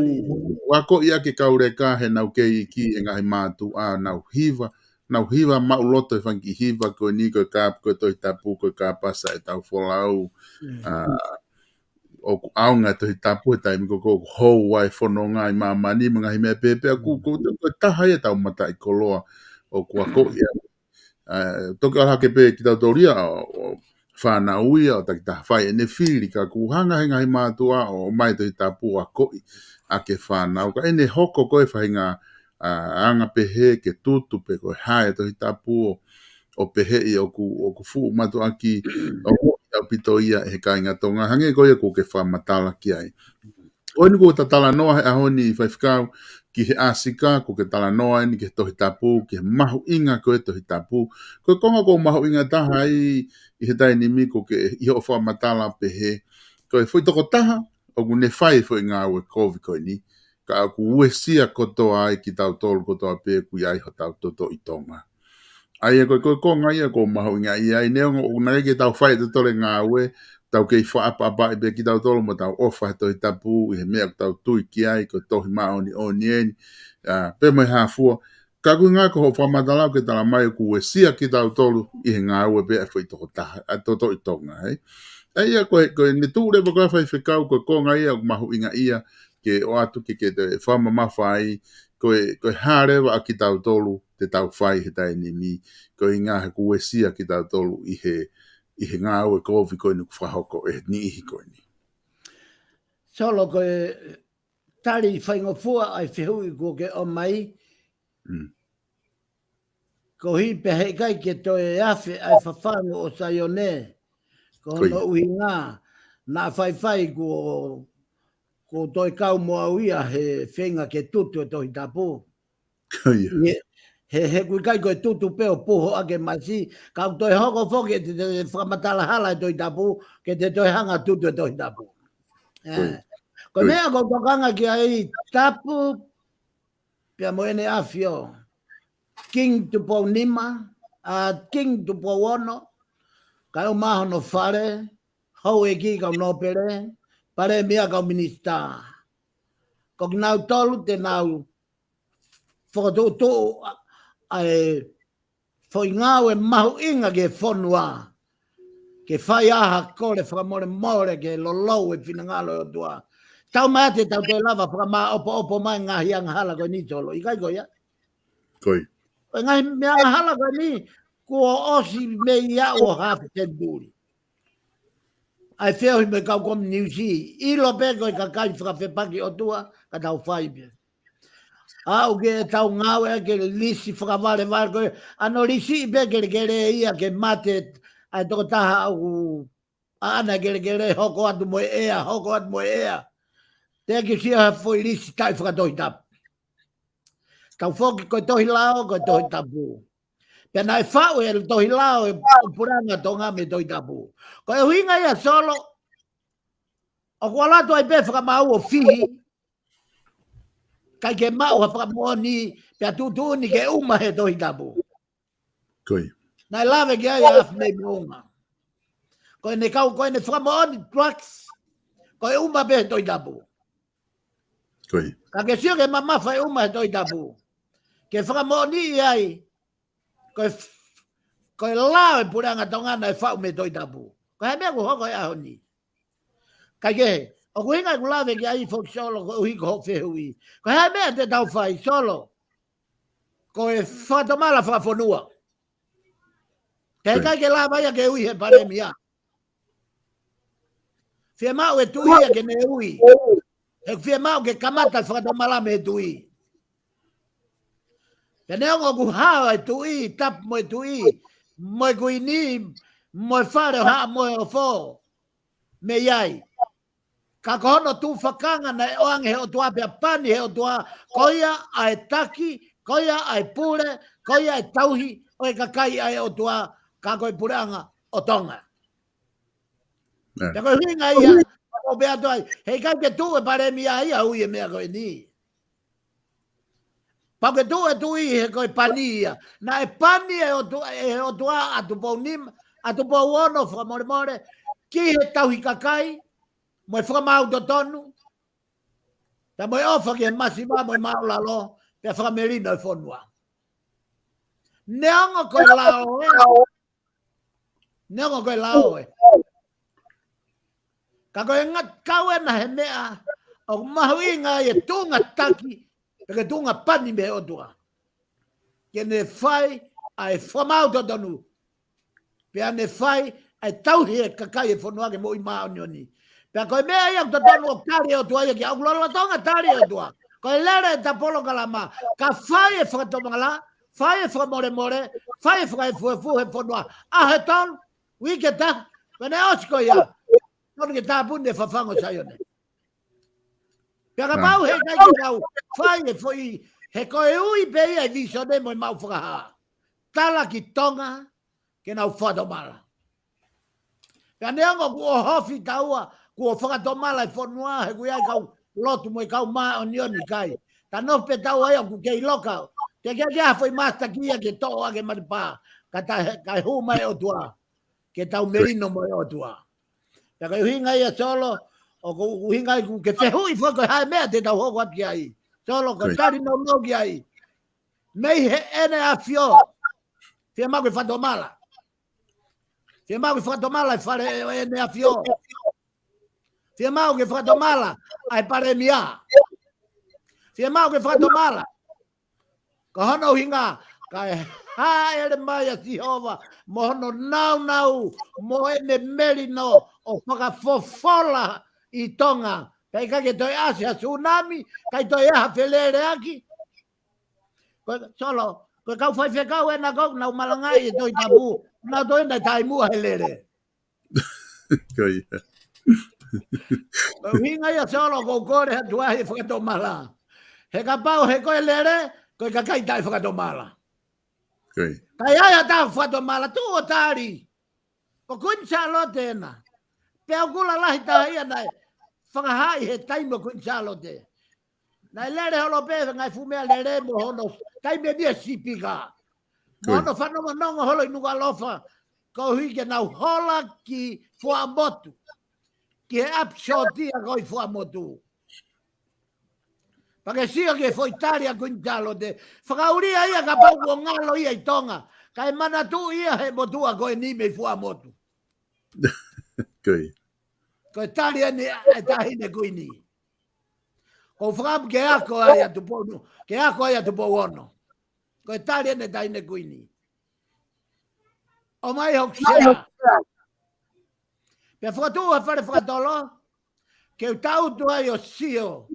wako ia ke kaure kahe nau ke i ki e ngahi mātu a nau hiva mau loto e whangi hiva koe ni koe ka koe tohi tapu koe ka pasa e tau wholau o ku aunga tohi tapu e taimi ko hou wai whono ngai mamani mga hi mea pepe a ku taha e tau mata i koloa o ku ako ia toki ala ke pe ki tau toria o whana uia o takita whai e ne whiri ka ku hanga hinga hi mātua o mai tohi tapu a koi a ke whana o ka ene hoko koe whainga anga pehe ke tutu pe koe hae tohi tapu o pehe i o ku fu matu aki o pito ia he kainga tonga hange koe ko ke whamatala ki ai. O ni ko ta tala noa he ahoni i whaifkau ki he asika ko ke tala noa ni ke tohi tapu ki he mahu inga koe tohi tapu. Koe konga ko mahu inga taha i he taini mi ko ke i ho whamatala pehe. Koe fui toko taha o ku ne whai fui ngā ue kovi koe ni. Ka ku uesia kotoa ai ki tau tolu kotoa pe ku iai ho tau toto i tonga. Ai e koe konga ia ko mahu inga ia i neo o nai ke tau whai te tole ngā ue tau kei whaapa i pe ki tau tolo mo tau ofa tohi tapu i he mea tau tui ki ai ko tohi maoni o nieni pe mai hafua ka kui ngā ko ho whamatalau ke tala mai ku e sia ki tau tolu i he ngā ue pe a whai toko taha a toto i tonga hei ia koe ne tūre pa koe whai whikau koe konga ia o mahu inga ia ke o atu ke te whama mawhai koe hārewa a ki tau tolu te tau whai he tai ni mi koe ngā he ku e sia ki tau tolu i he ngā ue kovi koe ni whahoko e ni ihi koe ni. Solo koe tari whaingofua ai whihui ko ke o mai. Ko hi pehe kai ke toe awhi ai whafangu o SAIONE. Ko hono ui ngā nā whai ko toi kau moa uia he whenga ke tutu e tohi tapu. He kui kai koe tutu peo puho ake masi, kau toi hoko whoke te whamatala hala e toi tapu, ke te toi hanga tutu e toi tapu. Ko mea ko tokanga ki ai tapu, pia moene awhio, king tupo nima, king tupo wono, kai o maho no whare, hau e ki kau nopere, pare mea kau minista. Ko nau tolu te nau whakatoto ai foi ngau e mahu inga ke whonua ke whai aha kore whakamore ke lolou e whinangalo o tua tau mate tau te lava whakama opo mai ngahi anga hala koe ni tolo i kai koe ya koe ngahi me anga hala koe ni kua osi me ia o half century ai wheo me kau kom New Zealand i lo pe koe ka kai whakawhepaki o tua ka tau whai pe au ke tau ngau e ke lisi whakawale wale koe ano lisi i pe kere ia ke mate ai toko taha au ana kere hoko atu moe ea te ki sia foi lisi tai whakatohi tapu tau whoki koe tohi lao koe tohi tapu pena e whau e tohi lao e puranga tonga me tohi tapu koe huinga ia solo o kua lato ai pe whakamau o fihi kai ke mau ha whakamoni pe tutu ni ke uma he tohi tapu. Koe. Nai lave ke ai af nei monga. Koe ne kau koe ne whakamoni trucks Koe uma be toi tapu. Koi. Ka ke sio ke mama fai uma toi tapu. Ke whakamoni ai. Koe lawe puranga tongana e whau me toi tapu. Ko he mea ku hoko e aho ni. Kai ke, o ku hinga ku lawe ki ai fok solo ko uhi ko hok whihui. Ko he mea te tau whai solo. Ko e whatomala whafonua. Ke kai ke la vai ke ui he paremia. Fia mau e tui ke ne ui. E fia mau ke kamata whatomala me tui. Ke neongo ku hawa e tui, tap mo e tui. Mo e kui ni, mo e whare ha mo e o fo. Me iai. Ka kohono tu whakanga na e oange he o tua pia pani he o tua. Koia ai taki, koia ai pure, koia ai tauhi, o e kakai ai o tua. Ka koe puranga o tonga. Te koe hinga ia, o bea toi, hei kai ke tu e pare mi ia ui e mea koe ni. Pa ke tu e tu i he koe pani ia. Na e pani e o tua atu pou nim, atu pou ono whamore more, ki he tauhi kakai, mo e whamau to tonu, ta mo e ofa ki he masima mo e maulalo, pe whamerino e whonua. Neongo koe lao e, neongo koe lao e. Ka koe ngat kawe na he mea, o mahu inga e tunga taki, peke tunga pani me o tua. Ke ne whai ai whamau to tonu. Pea ne whai ai tauhi e kakai e whanua ke mo i maa onioni. Pea koe mea ia to tonu o kari o tua ia ki au lola tonga tari o tua. Koe lere ta polokalama. Ka whai e whakatomangala, whai e whakamore more, whai e whakaifuefu he whanua. A he ton, wike ta, pene osiko ia. Tono ke tāpune e fafango SAIONE. Pea ka pau he kai ke tau, whai e whai, he koe ui pe ia e visone mo i mau whakaha. Tala ki tonga, ke nau whatomala. Pea neongo ku o hofi taua, ku o whakatomala e whanua, he kui ai kau lotu mo i kau maa o nioni kai. Ta no pe tau ai ku kei loka. Te kia kia whai masta kia ke toa ke maripa, kai huma e o tua, ke tau merino mo e o tua. Pea kai hinga ia solo, o ku hinga i ku ke whehui whako hai mea te tau hoko api ai. Solo ko tari no no ki ai. Mei he ene a fio. Fia mau ke whatomala. Fia mau ke whatomala e whare ene a fio. Fia mau ke whatomala ai pare mia. Fia mau ke whatomala. Ka hono hinga. Ka e haere mai a Sihova. Mo hono nau. Mo ene merino o whakafofola i tonga. Kai ke toi Asia tsunami. Kai toi aha whelere aki. Solo. Koe kau whai whekau e na kau nau malangai e toi tabu. Nau toi na tai mua helere. Koi. Hinga ia solo ko kore hatu ahi whakatomala. He ka pau he koe lere, koe ka kai tai whakatomala. Koi. Kai aia tau whakatomala, tu o tari. Ko kunsa lote ena. Pea kula lahi tahi anai. Whakahai he taimo kunsa lote. Nai lere holo pewe ngai fumea lere mo hono. Taime nia sipika. Mo hono whanonga nonga holo inuka lofa. Ko hike nau hola ki fuamotu. Ki he apsotia koi fuamotu. Pake sio ke foi taria kuintalo de. Whakauria ia ka pau o ngalo ia i tonga. Kai mana tu ia he motua koe ni me fuamotu. Koi. Koe taria ni e tahine kuini. Ko whakam ke ako ai atu ponu. Ke ako ai atu pou ono. Koe taria ni tahine kuini. O mai hok sea. Pe whakatua whare whakatolo. Ke utau tu ai o sio.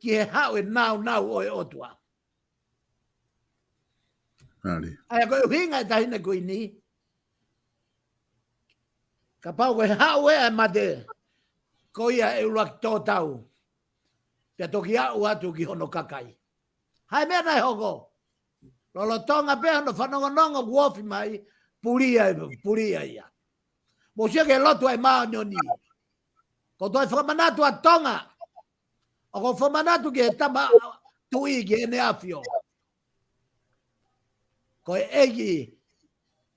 Ki he hau e nau o e otua. Ari. Ai koe hinga e tahine kuini. Ka pau koe hau e mate. Ko ia e urak tō tau. Pea toki au atu ki hono kakai. Hai mea nai hoko. Lolo tonga pe hono whanongonongo kuofi mai. Puria ia. Mo sia ke lotu ai maa nyoni. Ko toi whakamanatu a tonga. O ko whamanatu ke tama tui ki ene afio. Ko e egi.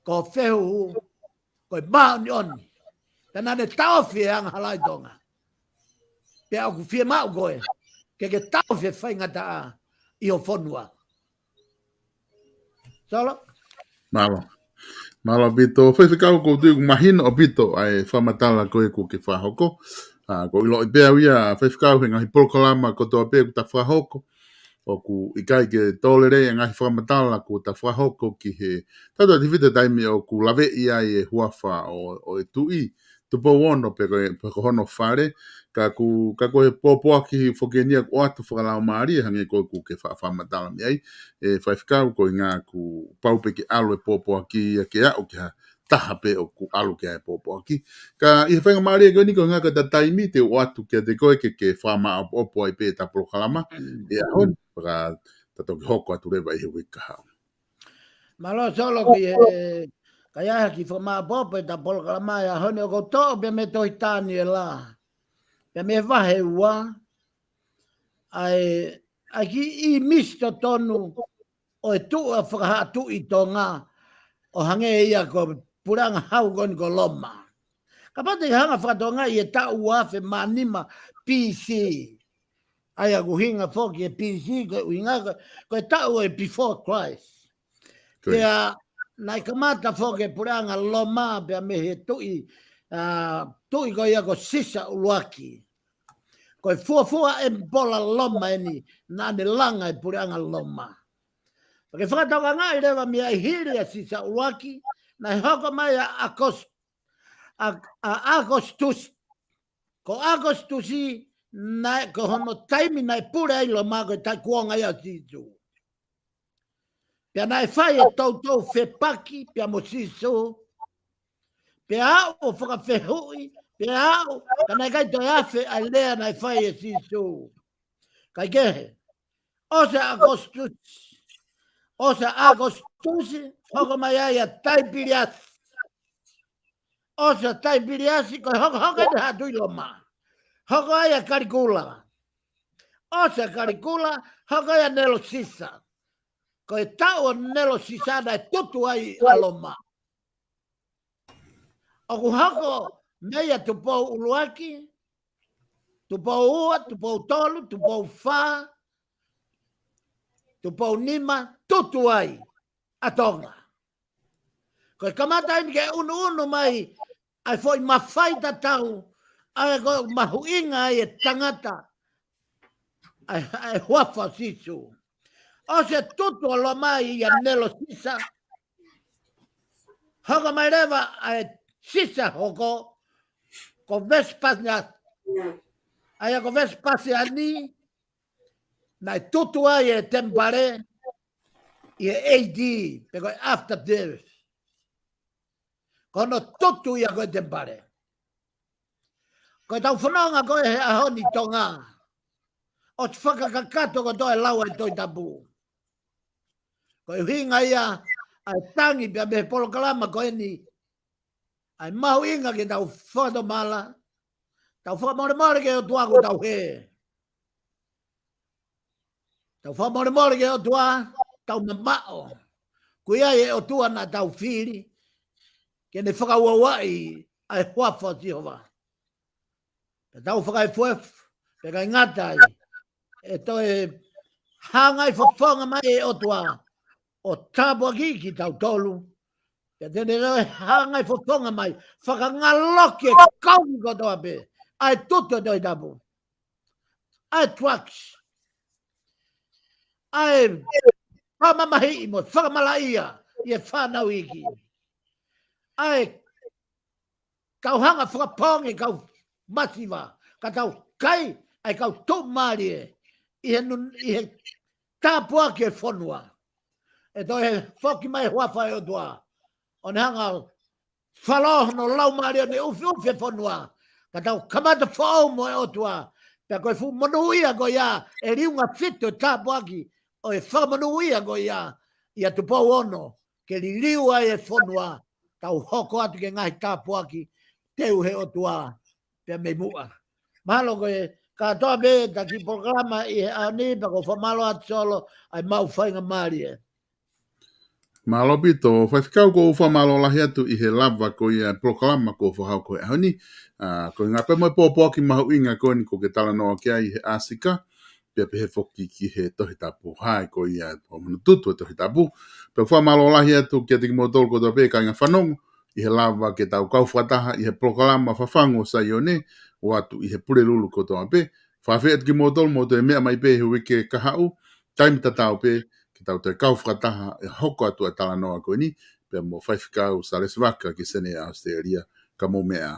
Ko whehu. Ko e maa nyoni. Pena ne tau fie ang halai tonga. Pe au ku fie mau koe. Ke tau fie whainga taa i o whonua. Solo? Malo bito, whaiwhikau ko tui mahina o bito ai whamatala koe ko ke whahoko. Ko ilo i bea wia, whaiwhikau he ngahi polokalama ko toa bea ko ta whahoko. O ku ikai ke tōlere ngahi whamatala ko ta whahoko ki he. Tata ti whita taimi o ku lawe ia e huawha o e tui. Tupo wono pe ko hono whare. Ka koe pōpua ki whokenia o atu whakalau maari hange koe ku ke whamatala mi ai. E whaiwhikau ko i ngā ku paupe ki alo e pōpua ki ke au ki ha taha pe o ku alo ki ha e pōpua ki. Ka i whainga maari e koe niko ngā ka ta taimi te o atu ki a te koe ke whama o pōpua i pe ta polokalama. E ahon. Para tato ki hoko atu rewa i he wika hao. Malo solo ki e kaya ki whama popo ta polokalama e ahone o koto pe me toi tāni e la. Pe me wahe ua ai ki i misto tonu o e tua whakahatu i tonga o hange ia ko puranga hau goni ko loma. Ka pate hanga whakatonga i e tau wafe manima PC. Ai a guhinga foki e PC ko uinga ko tau e before Christ. Pea nai kamata foki puranga loma pea me he tui ko ia ko sisa uluaki. Ko e fuafua e bola loma eni na ne langa e puranga loma. Pake whakatoka ngai rewa mi ai hiri a sisa uluaki na hoko mai a Agostus. Ko Agostusi na ko hono taimi na pura i lo mago tai kuonga ia sisu. Pea na fai e tau fe paki pea mo sisu. Pea o whaka whehui. Pea o kana kai toi afe a lea na fai e sisu. Kai kehe. Osa Agostusi hoko mai ai a taipiriasi. Osa taipiriasi ko hoko e hatu i lo maa. Hoko ai a karikula. Osa karikula, hoko ai a nelo sisa. Ko e tau o nelo sisa na e tutu ai aloma. O ku hoko meia tupou uluaki, tupou ua, tupou tolu, tupou wha, tupou nima, tutu ai a tonga. Ko e kamata ai ke unu mai, ai foi mawhaita tau, ai ko mahuinga ai e tangata ai huafa sisu. O se tutu o lo mai i a nelo sisa. Hoko mai rewa ai sisa hoko ko vespasna ai ko vespasi ani na tutu ai e tempare i e AD peko after death. Kono tutu i a ko tempare. Ko tau whanonga ko e ahoni tonga. O te whakakakato ko toi laua e toi tapu. Ko e hinga ia ai tangi pia me polokalama ko eni. Ai mahu inga ke tau whado mala. Tau whamore ke o tua ko tau he. Tau whamore ke o tua tau mamao. Kuia e o tua na tau whiri. Ke ne whakauawai ai huafa Jehova. Tau whakai fuef. Peka ngatai. E toi hangai whawhanga mai e o tua. O tāpua ki tau tolu. Ke tene roi hangai whawhanga mai. Whakangaloki e kaungi ko toa pe. Ai tuto toi tapu. Ai trucks. Ai whamamahi mo. Whakamalaia. I e whanau iki. Ai kau hanga whakapongi kau masiva. Ka tau kai. Ai kau tō maari e. I he tāpua ke whanua. E toi he whoki mai huawha e o tua. O ne hanga whaloho no lau maari o ne uwhi whanua. Ka tau kamata whao mo e o tua. Pea koe fu monuia ko ia. E riunga whito tāpua ki. O e whamanuia ko ia. Ia tupau ono. Ke li riu ai e whanua. Tau hoko atu ke ngai tāpua ki. Teu he o tua. Pea me mua. Mahalo koe. Ka toa be ta ki polokalama i he ani pa ko whamalo atu solo ai mau whainga maari e. Malobi to whaifikau ko uwha malo lahi atu I he lava ko ia POLOKALAMA ko whahau ko e ahoni. Ko ngā pe mai pōpō ki mahu inga ko ni ko ke tala noa kia I he asika. Pia pe he whoki ki he tohi tapu hai ko ia o manu tutu e tohi tapu. Pe wha malo lahi atu kia tiki mo tolu ko toa pe ka inga whanongo. I he lava ke tau kau whataha I he POLOKALAMA FAFANGU SAIONE. O atu I he pure lulu ko toa pe. Whawhea tiki mo tolu mo te mea mai pe he wike kahau. Taimi tatau pe. Ki tau te kau whakataha e hoko atu a tala noa koe ni, pia mo whaifikau Salesi Vaka ki sene a Australia ka mo mea.